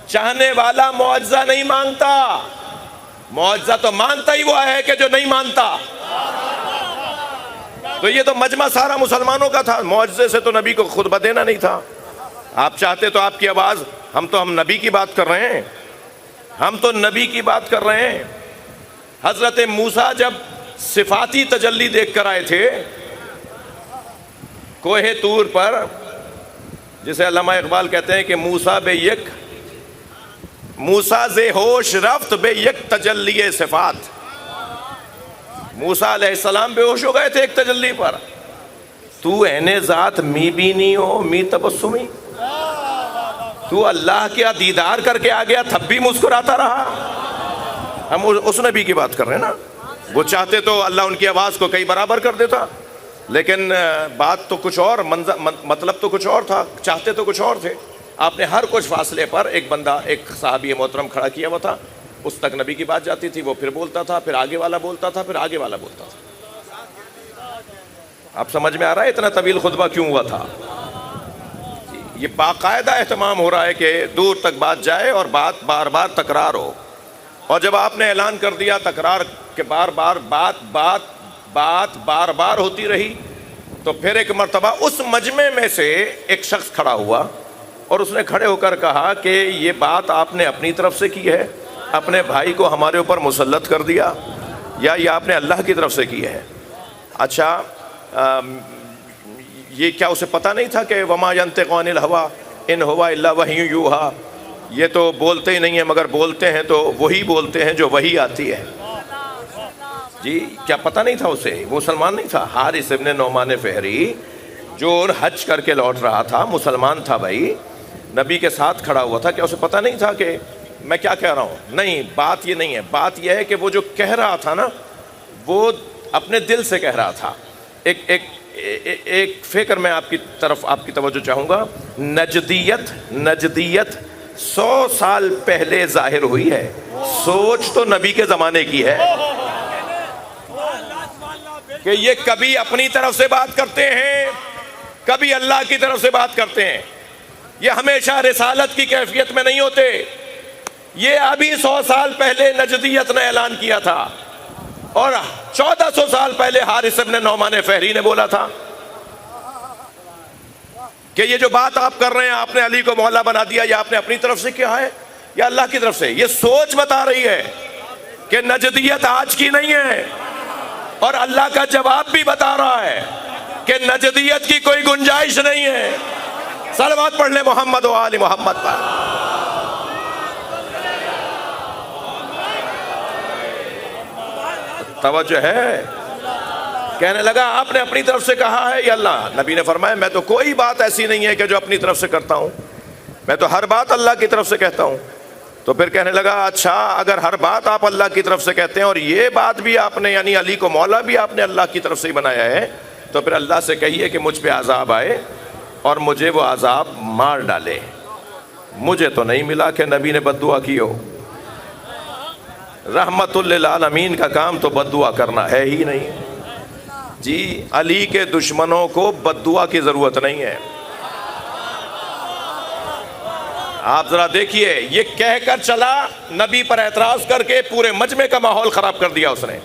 چاہنے والا معجزہ نہیں مانگتا، معجزہ تو مانتا ہی وہ ہے کہ جو نہیں مانتا. تو یہ تو مجمع سارا مسلمانوں کا تھا، معجزے سے تو نبی کو خطبہ دینا نہیں تھا. آپ چاہتے تو آپ کی آواز، ہم نبی کی بات کر رہے ہیں، ہم تو نبی کی بات کر رہے ہیں. حضرت موسیٰ جب صفاتی تجلی دیکھ کر آئے تھے کوہ طور پر، جسے علامہ اقبال کہتے ہیں کہ موسیٰ بے یک، موسیٰ زے ہوش رفت بے یک تجلی صفات. موسیٰ علیہ السلام بے ہوش ہو گئے تھے ایک تجلی پر. تو عین ذات می بینی ہو می تبسمی، تو اللہ کا دیدار کر کے آ گیا تب بھی مسکراتا رہا. ہم اس نبی کی بات کر رہے ہیں نا. وہ چاہتے تو اللہ ان کی آواز کو کئی برابر کر دیتا، لیکن بات تو کچھ اور، مطلب تو کچھ اور تھا، چاہتے تو کچھ اور تھے. آپ نے ہر کچھ فاصلے پر ایک بندہ، ایک صحابی محترم کھڑا کیا ہوا تھا، اس تک نبی کی بات جاتی تھی، وہ پھر بولتا تھا، پھر آگے والا بولتا تھا، پھر آگے والا بولتا تھا. آپ سمجھ میں آ رہا ہے اتنا طویل خطبہ کیوں ہوا تھا؟ یہ باقاعدہ اہتمام ہو رہا ہے کہ دور تک بات جائے اور بات بار بار تکرار ہو. اور جب آپ نے اعلان کر دیا تکرار کے بار بار بات بار بار ہوتی رہی، تو پھر ایک مرتبہ اس مجمع میں سے ایک شخص کھڑا ہوا اور اس نے کھڑے ہو کر کہا کہ یہ بات آپ نے اپنی طرف سے کی ہے، اپنے بھائی کو ہمارے اوپر مسلط کر دیا، یا یہ آپ نے اللہ کی طرف سے کی ہے؟ اچھا یہ کیا اسے پتہ نہیں تھا کہ وما ينطق عن الهوى ان هو الا وحی یوحی، یہ تو بولتے ہی نہیں ہیں مگر بولتے ہیں تو وہی بولتے ہیں جو وحی آتی ہے. جی کیا پتہ نہیں تھا اسے؟ وہ مسلمان نہیں تھا. حارث ابن نعمان فہری جو حج کر کے لوٹ رہا تھا، مسلمان تھا بھائی، نبی کے ساتھ کھڑا ہوا تھا. کیا اسے پتہ نہیں تھا کہ میں کیا کہہ رہا ہوں؟ نہیں، بات یہ نہیں ہے. بات یہ ہے کہ وہ جو کہہ رہا تھا نا، وہ اپنے دل سے کہہ رہا تھا. ایک فکر میں آپ کی طرف آپ کی توجہ چاہوں گا. نجدیت 100 سال پہلے ظاہر ہوئی ہے، سوچ تو نبی کے زمانے کی ہے کہ یہ کبھی اپنی طرف سے بات کرتے ہیں، کبھی اللہ کی طرف سے بات کرتے ہیں. یہ ہمیشہ رسالت کی کیفیت میں نہیں ہوتے. یہ ابھی 100 سال پہلے نجدیت نے اعلان کیا تھا، اور 1400 سال پہلے حارث ابن نعمان فہری نے بولا تھا کہ یہ جو بات آپ کر رہے ہیں، آپ نے علی کو مولا بنا دیا، یا آپ نے اپنی طرف سے کیا ہے یا اللہ کی طرف سے. یہ سوچ بتا رہی ہے کہ نجدیت آج کی نہیں ہے، اور اللہ کا جواب بھی بتا رہا ہے کہ نجدیت کی کوئی گنجائش نہیں ہے. صلوات پڑھ لیں محمد و آل محمد پر. توجہ ہے؟ کہنے لگا آپ نے اپنی طرف سے کہا ہے یا اللہ؟ نبی نے فرمایا میں تو کوئی بات ایسی نہیں ہے کہ جو اپنی طرف سے کرتا ہوں، میں تو ہر بات اللہ کی طرف سے کہتا ہوں. تو پھر کہنے لگا اچھا اگر ہر بات آپ اللہ کی طرف سے کہتے ہیں اور یہ بات بھی آپ نے، یعنی علی کو مولا بھی آپ نے اللہ کی طرف سے ہی بنایا ہے، تو پھر اللہ سے کہیے کہ مجھ پہ عذاب آئے اور مجھے وہ عذاب مار ڈالے. مجھے تو نہیں ملا کہ نبی نے بد دعا کی ہو. رحمت للعالمین کا کام تو بد دعا کرنا ہے ہی نہیں. جی علی کے دشمنوں کو بد دعا کی ضرورت نہیں ہے. آپ ذرا دیکھیے، یہ کہہ کر چلا، نبی پر اعتراض کر کے پورے مجمع کا ماحول خراب کر دیا اس نے.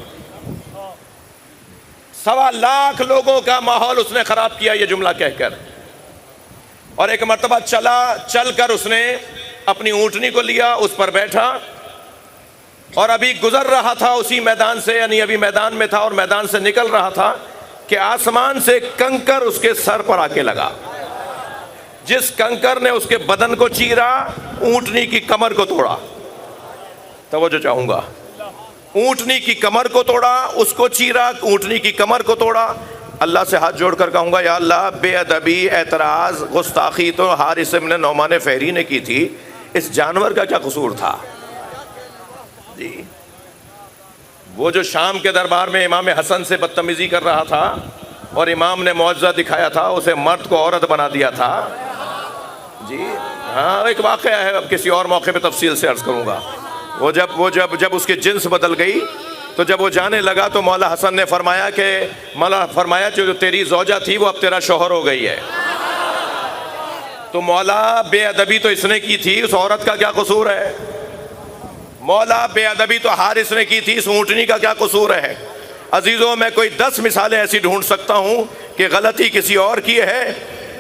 1.25 لاکھ لوگوں کا ماحول اس نے خراب کیا یہ جملہ کہہ کر. اور ایک مرتبہ چل کر اس نے اپنی اونٹنی کو لیا، اس پر بیٹھا، اور ابھی گزر رہا تھا اسی میدان سے، یعنی ابھی میدان میں تھا اور میدان سے نکل رہا تھا کہ آسمان سے کنکر اس کے سر پر آ کے لگا. جس کنکر نے اس کے بدن کو چیرا، اونٹنی کی کمر کو توڑا. توجہ چاہوں گا. اونٹنی کی کمر کو توڑا، اس کو چیرا، اونٹنی کی کمر کو توڑا. اللہ سے ہاتھ جوڑ کر کہوں گا یا اللہ، بے ادبی، اعتراض، گستاخی تو حارث ابن نعمان فہری نے کی تھی، اس جانور کا کیا قصور تھا؟ جی وہ جو شام کے دربار میں امام حسن سے بدتمیزی کر رہا تھا اور امام نے معجزہ دکھایا تھا، اسے مرد کو عورت بنا دیا تھا. جی ہاں ایک واقعہ ہے، اب کسی اور موقع پہ تفصیل سے عرض کروں گا. وہ جب اس کی جنس بدل گئی تو جب وہ جانے لگا تو مولا حسن نے فرمایا جو تیری زوجہ تھی وہ اب تیرا شوہر ہو گئی ہے. تو مولا بے ادبی تو اس نے کی تھی، اس عورت کا کیا قصور ہے؟ مولا بے ادبی تو حارث نے کی تھی، اس اونٹنی کا کیا قصور ہے؟ عزیزوں میں کوئی 10 مثالیں ایسی ڈھونڈ سکتا ہوں کہ غلطی کسی اور کی ہے،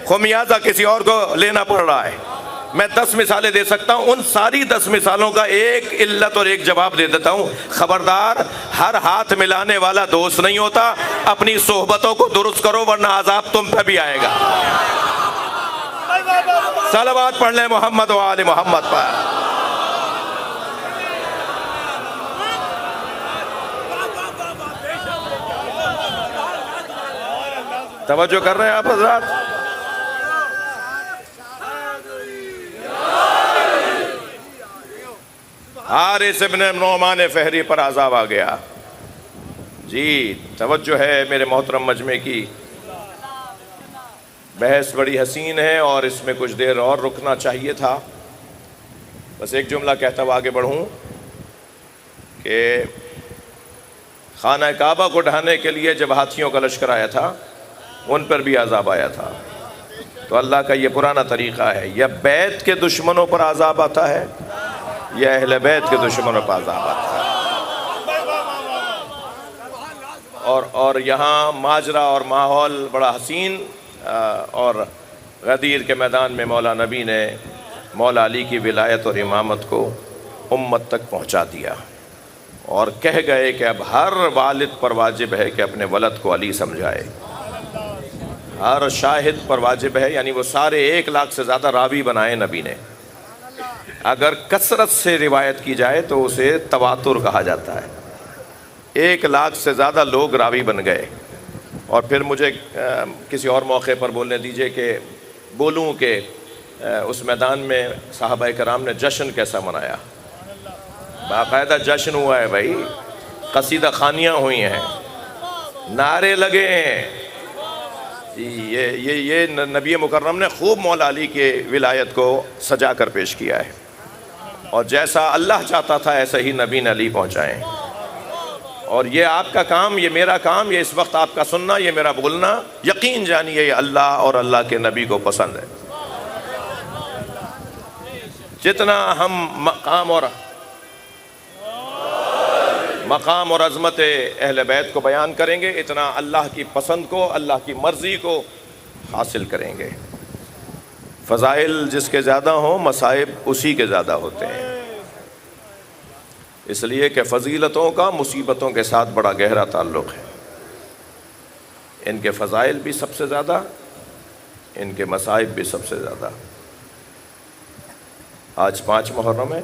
خمیازہ کسی اور کو لینا پڑ رہا ہے. میں 10 مثالیں دے سکتا ہوں. ان ساری 10 مثالوں کا ایک علت اور ایک جواب دے دیتا ہوں. خبردار، ہر ہاتھ ملانے والا دوست نہیں ہوتا. اپنی صحبتوں کو درست کرو ورنہ عذاب تم پہ بھی آئے گا. صلوات پڑھ لیں محمد و آل محمد پر. توجہ کر رہے ہیں آپ حضرات؟ حارث ابن نعمان فہری پر عذاب آ گیا. جی توجہ ہے میرے محترم مجمع کی. بحث بڑی حسین ہے اور اس میں کچھ دیر اور رکنا چاہیے تھا. بس ایک جملہ کہتا ہوا آگے بڑھوں کہ خانہ کعبہ کو ڈھانے کے لیے جب ہاتھیوں کا لشکر آیا تھا ان پر بھی عذاب آیا تھا. تو اللہ کا یہ پرانا طریقہ ہے، یا بیت کے دشمنوں پر عذاب آتا ہے یا اہل بیت کے دشمنوں پر عذاب آتا ہے. اور یہاں ماجرا اور ماحول بڑا حسین، اور غدیر کے میدان میں مولا نبی نے مولا علی کی ولایت اور امامت کو امت تک پہنچا دیا اور کہہ گئے کہ اب ہر والد پر واجب ہے کہ اپنے ولد کو علی سمجھائے. ہر شاہد پر واجب ہے، یعنی وہ سارے 1 لاکھ سے زیادہ راوی بنائے نبی نے. اگر کثرت سے روایت کی جائے تو اسے تواتر کہا جاتا ہے. 1 لاکھ سے زیادہ لوگ راوی بن گئے. اور پھر مجھے کسی اور موقع پر بولنے دیجئے کہ بولوں کہ اس میدان میں صحابہ کرام نے جشن کیسا منایا. باقاعدہ جشن ہوا ہے بھائی، قصیدہ خوانیاں ہوئی ہیں، نعرے لگے ہیں. یہ نبی مکرم نے خوب مولا علی کے ولایت کو سجا کر پیش کیا ہے، اور جیسا اللہ چاہتا تھا ایسا ہی نبی نے علی پہنچائے. اور یہ آپ کا کام، یہ میرا کام، یہ اس وقت آپ کا سننا، یہ میرا بولنا، یقین جانیے یہ اللہ اور اللہ کے نبی کو پسند ہے. جتنا ہم مقام اور عظمت اہل بیت کو بیان کریں گے اتنا اللہ کی پسند کو، اللہ کی مرضی کو حاصل کریں گے. فضائل جس کے زیادہ ہوں مصائب اسی کے زیادہ ہوتے ہیں، اس لیے کہ فضیلتوں کا مصیبتوں کے ساتھ بڑا گہرا تعلق ہے. ان کے فضائل بھی سب سے زیادہ، ان کے مصائب بھی سب سے زیادہ. آج 5 محرم ہے،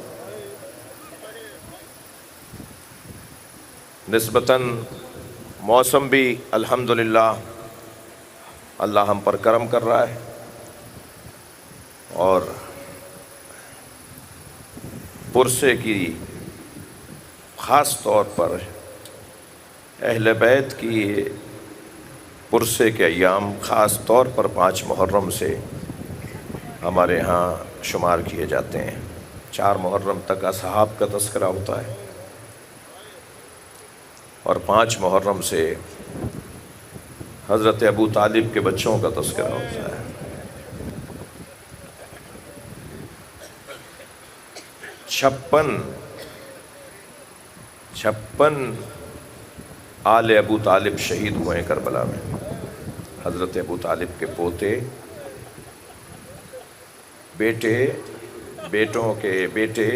نسبتاً موسم بھی الحمدللہ اللہ ہم پر کرم کر رہا ہے، اور پرسے کی خاص طور پر اہل بیت کی پرسے کے ایام خاص طور پر 5 محرم سے ہمارے ہاں شمار کیے جاتے ہیں. 4 محرم تک اصحاب کا تذکرہ ہوتا ہے، اور 5 محرم سے حضرت ابو طالب کے بچوں کا تذکرہ ہوتا ہے. 56 آل ابو طالب شہید ہوئے ہیں کربلا میں. حضرت ابو طالب کے پوتے، بیٹے، بیٹوں کے بیٹے،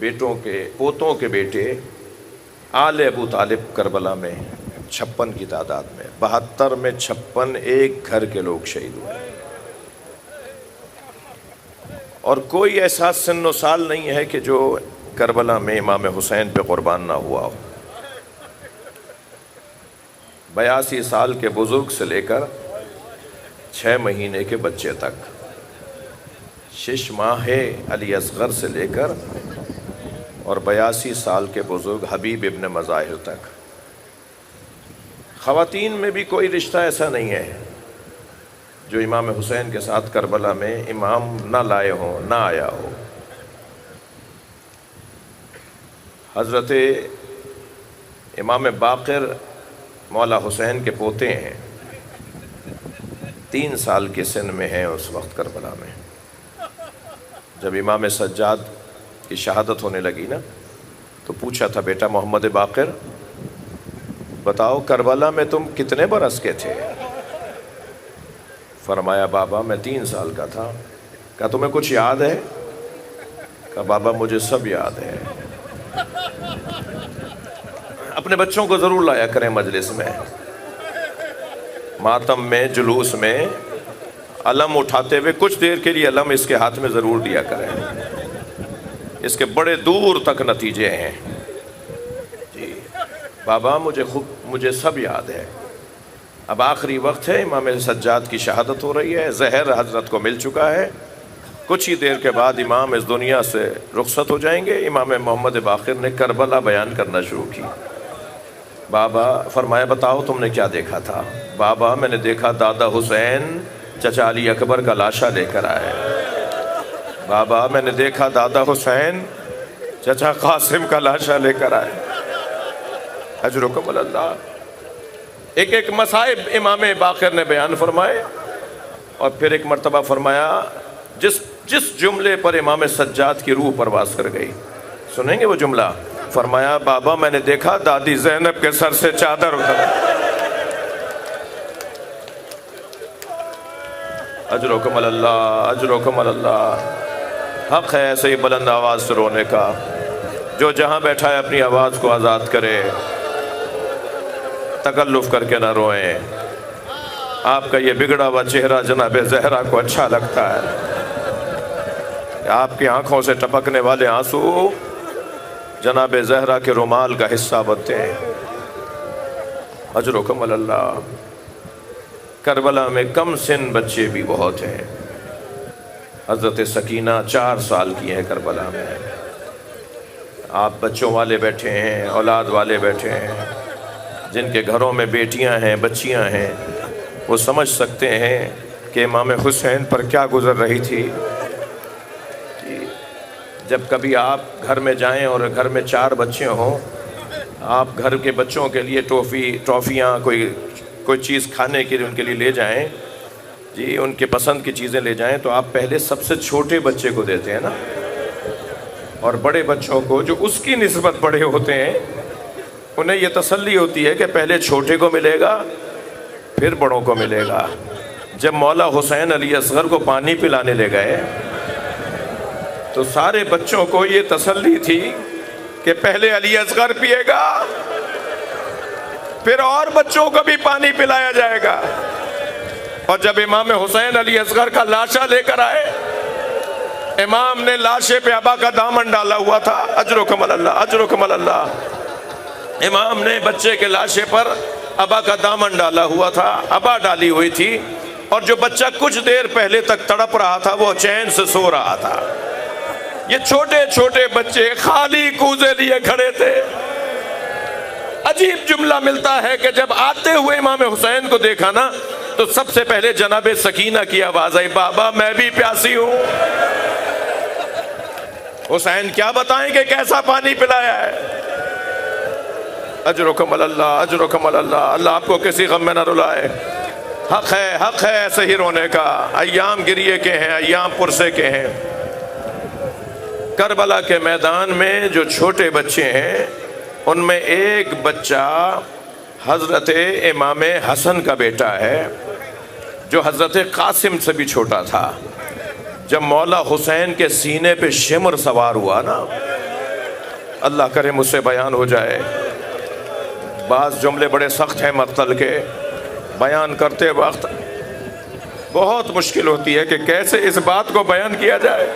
بیٹوں کے پوتوں کے بیٹے، آل ابو طالب کربلا میں 56 کی تعداد میں، 72 میں 56 ایک گھر کے لوگ شہید ہوئے. اور کوئی ایسا سن و سال نہیں ہے کہ جو کربلا میں امام حسین پہ قربان نہ ہوا ہو. 82 سال کے بزرگ سے لے کر 6 مہینے کے بچے تک، 6 ماہ علی اصغر سے لے کر اور 82 سال کے بزرگ حبیب ابن مظاہر تک. خواتین میں بھی کوئی رشتہ ایسا نہیں ہے جو امام حسین کے ساتھ کربلا میں امام نہ لائے ہوں، نہ آیا ہو. حضرت امام باقر مولا حسین کے پوتے ہیں، 3 سال کے سن میں ہیں اس وقت کربلا میں. جب امام سجاد کی شہادت ہونے لگی نا تو پوچھا تھا، بیٹا محمد باقر بتاؤ کربلا میں تم کتنے برس کے تھے؟ فرمایا بابا میں 3 سال کا تھا. کہا تمہیں کچھ یاد ہے؟ کہا بابا مجھے سب یاد ہے. اپنے بچوں کو ضرور لایا کریں مجلس میں، ماتم میں، جلوس میں، علم اٹھاتے ہوئے کچھ دیر کے لیے علم اس کے ہاتھ میں ضرور دیا کریں. اس کے بڑے دور تک نتیجے ہیں. جی بابا مجھے سب یاد ہے. اب آخری وقت ہے، امام سجاد کی شہادت ہو رہی ہے، زہر حضرت کو مل چکا ہے، کچھ ہی دیر کے بعد امام اس دنیا سے رخصت ہو جائیں گے۔ امام محمد باقر نے کربلا بیان کرنا شروع کی۔ بابا فرمایا بتاؤ تم نے کیا دیکھا تھا؟ بابا میں نے دیکھا دادا حسین چچا علی اکبر کا لاشا لے کر آئے۔ بابا میں نے دیکھا دادا حسین چچا قاسم کا لاشا لے کر آئے۔ اجرکم اللہ۔ ایک ایک مصائب امام باقر نے بیان فرمائے، اور پھر ایک مرتبہ فرمایا جس جملے پر امام سجاد کی روح پرواز کر گئی، سنیں گے وہ جملہ؟ فرمایا بابا میں نے دیکھا دادی زینب کے سر سے چادر اتر۔ اجرکم اللہ، اجرکم اللہ۔ حق ہے ایسے ہی بلند آواز سے رونے کا، جو جہاں بیٹھا ہے اپنی آواز کو آزاد کرے، تکلف کر کے نہ روئیں۔ آپ کا یہ بگڑا ہوا چہرہ جناب زہرا کو اچھا لگتا ہے، آپ کی آنکھوں سے ٹپکنے والے آنسو جناب زہرا کے رومال کا حصہ بنتے ہیں۔ اجرکم اللہ۔ کربلا میں کم سن بچے بھی بہت ہیں۔ حضرت سکینہ 4 سال کی ہیں کربلا میں۔ آپ بچوں والے بیٹھے ہیں، اولاد والے بیٹھے ہیں، جن کے گھروں میں بیٹیاں ہیں، بچیاں ہیں، وہ سمجھ سکتے ہیں کہ امام حسین پر کیا گزر رہی تھی۔ جب کبھی آپ گھر میں جائیں اور گھر میں 4 بچے ہوں، آپ گھر کے بچوں کے لیے ٹرافیاں کوئی چیز کھانے کے لیے ان کے لیے لے جائیں، جی ان کے پسند کی چیزیں لے جائیں، تو آپ پہلے سب سے چھوٹے بچے کو دیتے ہیں نا، اور بڑے بچوں کو جو اس کی نسبت بڑے ہوتے ہیں انہیں یہ تسلی ہوتی ہے کہ پہلے چھوٹے کو ملے گا پھر بڑوں کو ملے گا۔ جب مولا حسین علی اصغر کو پانی پلانے لے گئے تو سارے بچوں کو یہ تسلی تھی کہ پہلے علی اصغر پیے گا پھر اور بچوں کو بھی پانی پلایا جائے گا۔ اور جب امام حسین علی اصغر کا لاشا لے کر آئے، امام نے لاشے پہ ابا کا دامن ڈالا ہوا تھا۔ اجرکم اللہ، اجرکم اللہ۔ امام نے بچے کے لاشے پر ابا کا دامن ڈالا ہوا تھا، ابا ڈالی ہوئی تھی، اور جو بچہ کچھ دیر پہلے تک تڑپ رہا تھا وہ چین سے سو رہا تھا۔ یہ چھوٹے چھوٹے بچے خالی کوزے لیے کھڑے تھے۔ عجیب جملہ ملتا ہے کہ جب آتے ہوئے امام حسین کو دیکھا نا تو سب سے پہلے جناب سکینہ کی آواز آئی، بابا میں بھی پیاسی ہوں۔ حسین کیا بتائیں کہ کیسا پانی پلایا ہے؟ اجرکم اللہ، اجرکم اللہ۔ اللہ آپ کو کسی غم میں نہ رلائے۔ حق ہے ایسے ہی رونے کا۔ ایام گریے کے ہیں، ایام پرسے کے ہیں۔ کربلا کے میدان میں جو چھوٹے بچے ہیں ان میں ایک بچہ حضرت امام حسن کا بیٹا ہے جو حضرت قاسم سے بھی چھوٹا تھا۔ جب مولا حسین کے سینے پہ شمر سوار ہوا نا، اللہ کرے مجھ سے بیان ہو جائے، بعض جملے بڑے سخت ہیں مقتل کے، بیان کرتے وقت بہت مشکل ہوتی ہے کہ کیسے اس بات کو بیان کیا جائے۔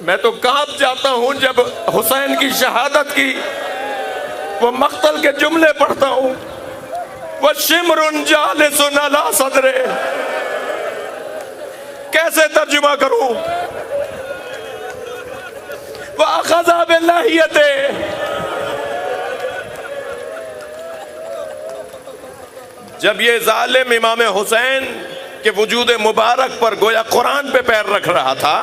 میں تو کانپ جاتا ہوں جب حسین کی شہادت کی وہ مقتل کے جملے پڑھتا ہوں۔ وَشِمْرٌ جَالِسٌ عَلَىٰ صَدْرِهِ، کیسے ترجمہ کروں؟ وَأَخَذَ بِاللَّحِيَتِهِ، جب یہ ظالم امام حسین کے وجود مبارک پر گویا قرآن پہ پیر رکھ رہا تھا،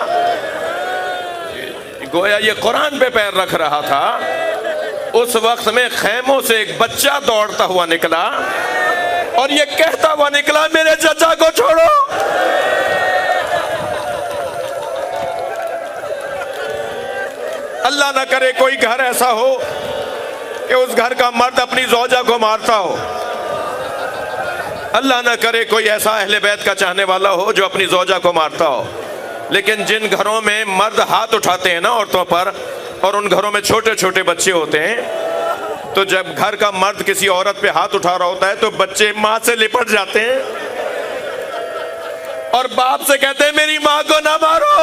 گویا یہ قرآن پہ پیر رکھ رہا تھا، اس وقت میں خیموں سے ایک بچہ دوڑتا ہوا نکلا اور یہ کہتا ہوا نکلا، میرے چچا کو چھوڑو۔ اللہ نہ کرے کوئی گھر ایسا ہو کہ اس گھر کا مرد اپنی زوجہ کو مارتا ہو، اللہ نہ کرے کوئی ایسا اہل بیت کا چاہنے والا ہو جو اپنی زوجہ کو مارتا ہو، لیکن جن گھروں میں مرد ہاتھ اٹھاتے ہیں نا عورتوں پر، اور ان گھروں میں چھوٹے چھوٹے بچے ہوتے ہیں، تو جب گھر کا مرد کسی عورت پہ ہاتھ اٹھا رہا ہوتا ہے تو بچے ماں سے لپٹ جاتے ہیں اور باپ سے کہتے ہیں میری ماں کو نہ مارو۔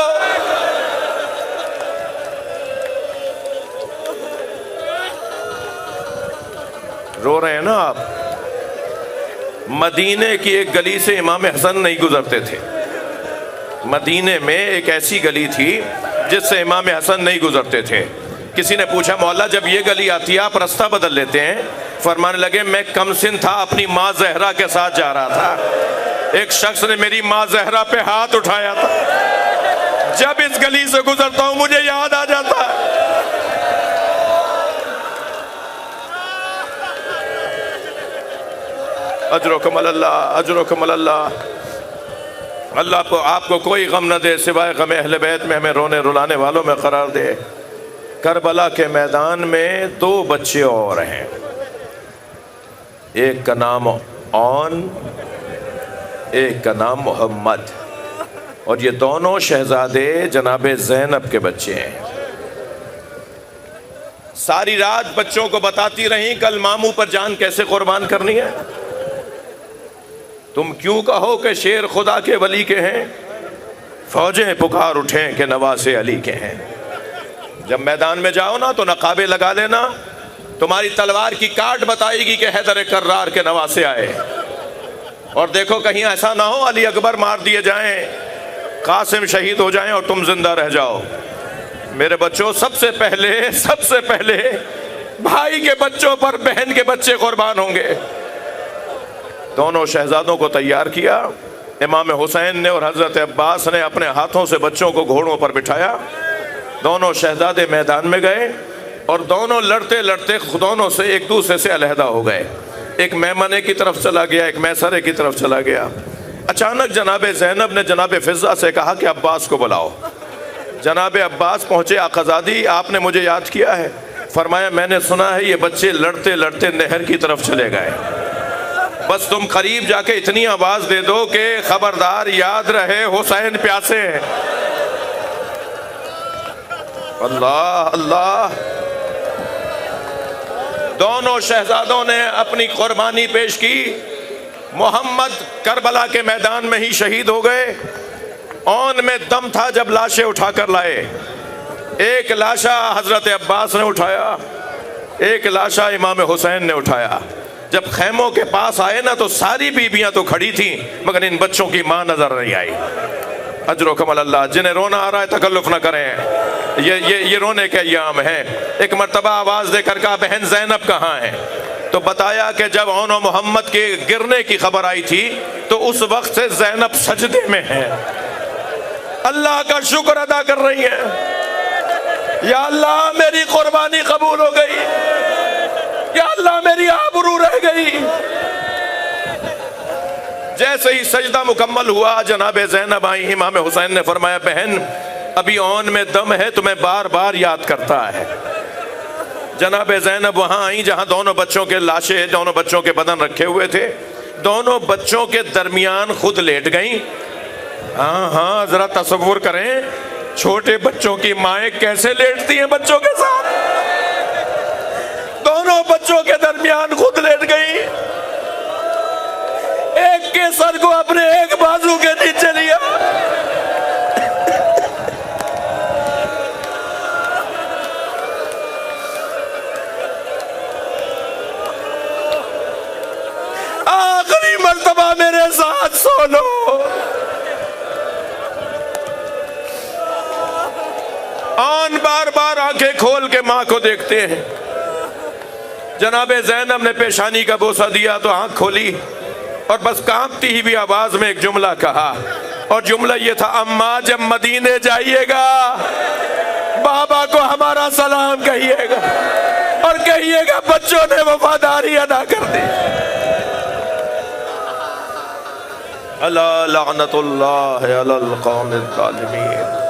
رو رہے ہیں نا آپ؟ مدینے کی ایک گلی سے امام حسن نہیں گزرتے تھے. مدینے میں ایک ایسی گلی تھی جس سے امام حسن نہیں گزرتے تھے. کسی نے پوچھا مولا جب یہ گلی آتی ہے آپ رستہ بدل لیتے ہیں؟ فرمانے لگے میں کم سن تھا, اپنی ماں زہرا کے ساتھ جا رہا تھا, ایک شخص نے میری ماں زہرا پہ ہاتھ اٹھایا تھا, جب اس گلی سے گزرتا ہوں مجھے یاد آ جاتا ہے. اجرکم اللہ, اجرکم اللہ. اللہ آپ کو کوئی غم نہ دے سوائے غم اہل بیت میں, ہمیں رونے رلانے والوں میں قرار دے. کربلا کے میدان میں 2 بچے اور ہیں, ایک کا نام اون, ایک کا نام محمد, اور یہ دونوں شہزادے جناب زینب کے بچے ہیں. ساری رات بچوں کو بتاتی رہیں کل ماموں پر جان کیسے قربان کرنی ہے. تم کیوں کہو کہ شیر خدا کے ولی کے ہیں, فوجیں پکار اٹھیں کہ نواسے علی کے ہیں. جب میدان میں جاؤ نا تو نقابے لگا لینا, تمہاری تلوار کی کاٹ بتائے گی کہ حیدر کرار کے نواسے آئے. اور دیکھو کہیں ایسا نہ ہو علی اکبر مار دیے جائیں, قاسم شہید ہو جائیں اور تم زندہ رہ جاؤ. میرے بچوں سب سے پہلے بھائی کے بچوں پر بہن کے بچے قربان ہوں گے. دونوں شہزادوں کو تیار کیا. امام حسین نے اور حضرت عباس نے اپنے ہاتھوں سے بچوں کو گھوڑوں پر بٹھایا. دونوں شہزادے میدان میں گئے اور دونوں لڑتے لڑتے دونوں سے ایک دوسرے سے علیحدہ ہو گئے. ایک میمنے کی طرف چلا گیا, ایک میسرے کی طرف چلا گیا. اچانک جناب زینب نے جناب فضہ سے کہا کہ عباس کو بلاؤ. جناب عباس پہنچے. آقازادی آپ نے مجھے یاد کیا ہے؟ فرمایا میں نے سنا ہے یہ بچے لڑتے لڑتے نہر کی طرف چلے گئے, بس تم قریب جا کے اتنی آواز دے دو کہ خبردار یاد رہے حسین پیاسے ہیں. اللہ اللہ. دونوں شہزادوں نے اپنی قربانی پیش کی. محمد کربلا کے میدان میں ہی شہید ہو گئے. اون میں دم تھا جب لاشیں اٹھا کر لائے. ایک لاشا حضرت عباس نے اٹھایا, ایک لاشا امام حسین نے اٹھایا. جب خیموں کے پاس آئے نا تو ساری بیویاں تو کھڑی تھیں مگر ان بچوں کی ماں نظر نہیں آئی. اجرکم اللہ. جنہیں رونا آ رہا ہے تکلف نہ کریں, یہ رونے کے ایام ہیں. ایک مرتبہ آواز دے کر کہا بہن زینب کہاں ہے؟ تو بتایا کہ جب اون و محمد کے گرنے کی خبر آئی تھی تو اس وقت سے زینب سجدے میں ہے, اللہ کا شکر ادا کر رہی ہیں. یا اللہ میری قربانی قبول ہو گئی, یا اللہ میری آبرو رہ گئی. جیسے ہی سجدہ مکمل ہوا جناب زینب آئی. امام حسین نے فرمایا بہن ابھی اون میں دم ہے, تمہیں بار بار یاد کرتا ہے. جناب زینب وہاں آئیں جہاں دونوں بچوں کے لاشیں, دونوں بچوں کے بدن رکھے ہوئے تھے. دونوں بچوں کے درمیان خود لیٹ گئیں. ہاں ذرا تصور کریں چھوٹے بچوں کی مائیں کیسے لیٹتی ہیں بچوں کے ساتھ. دونوں بچوں کے درمیان خود لیٹ گئی. ایک کے سر کو اپنے ایک بازو کے نیچے لیا. آخری مرتبہ میرے ساتھ سو لو. آن بار بار آنکھیں کھول کے ماں کو دیکھتے ہیں. جناب زینب نے پیشانی کا بوسہ دیا تو آنکھ کھولی اور بس کانپتی ہوئی آواز میں ایک جملہ کہا, اور جملہ یہ تھا اماں جب مدینے جائیے گا بابا کو ہمارا سلام کہیے گا اور کہیے گا بچوں نے وفاداری ادا کر دی. اللہ لعنت اللہ علی القوم الظالمین.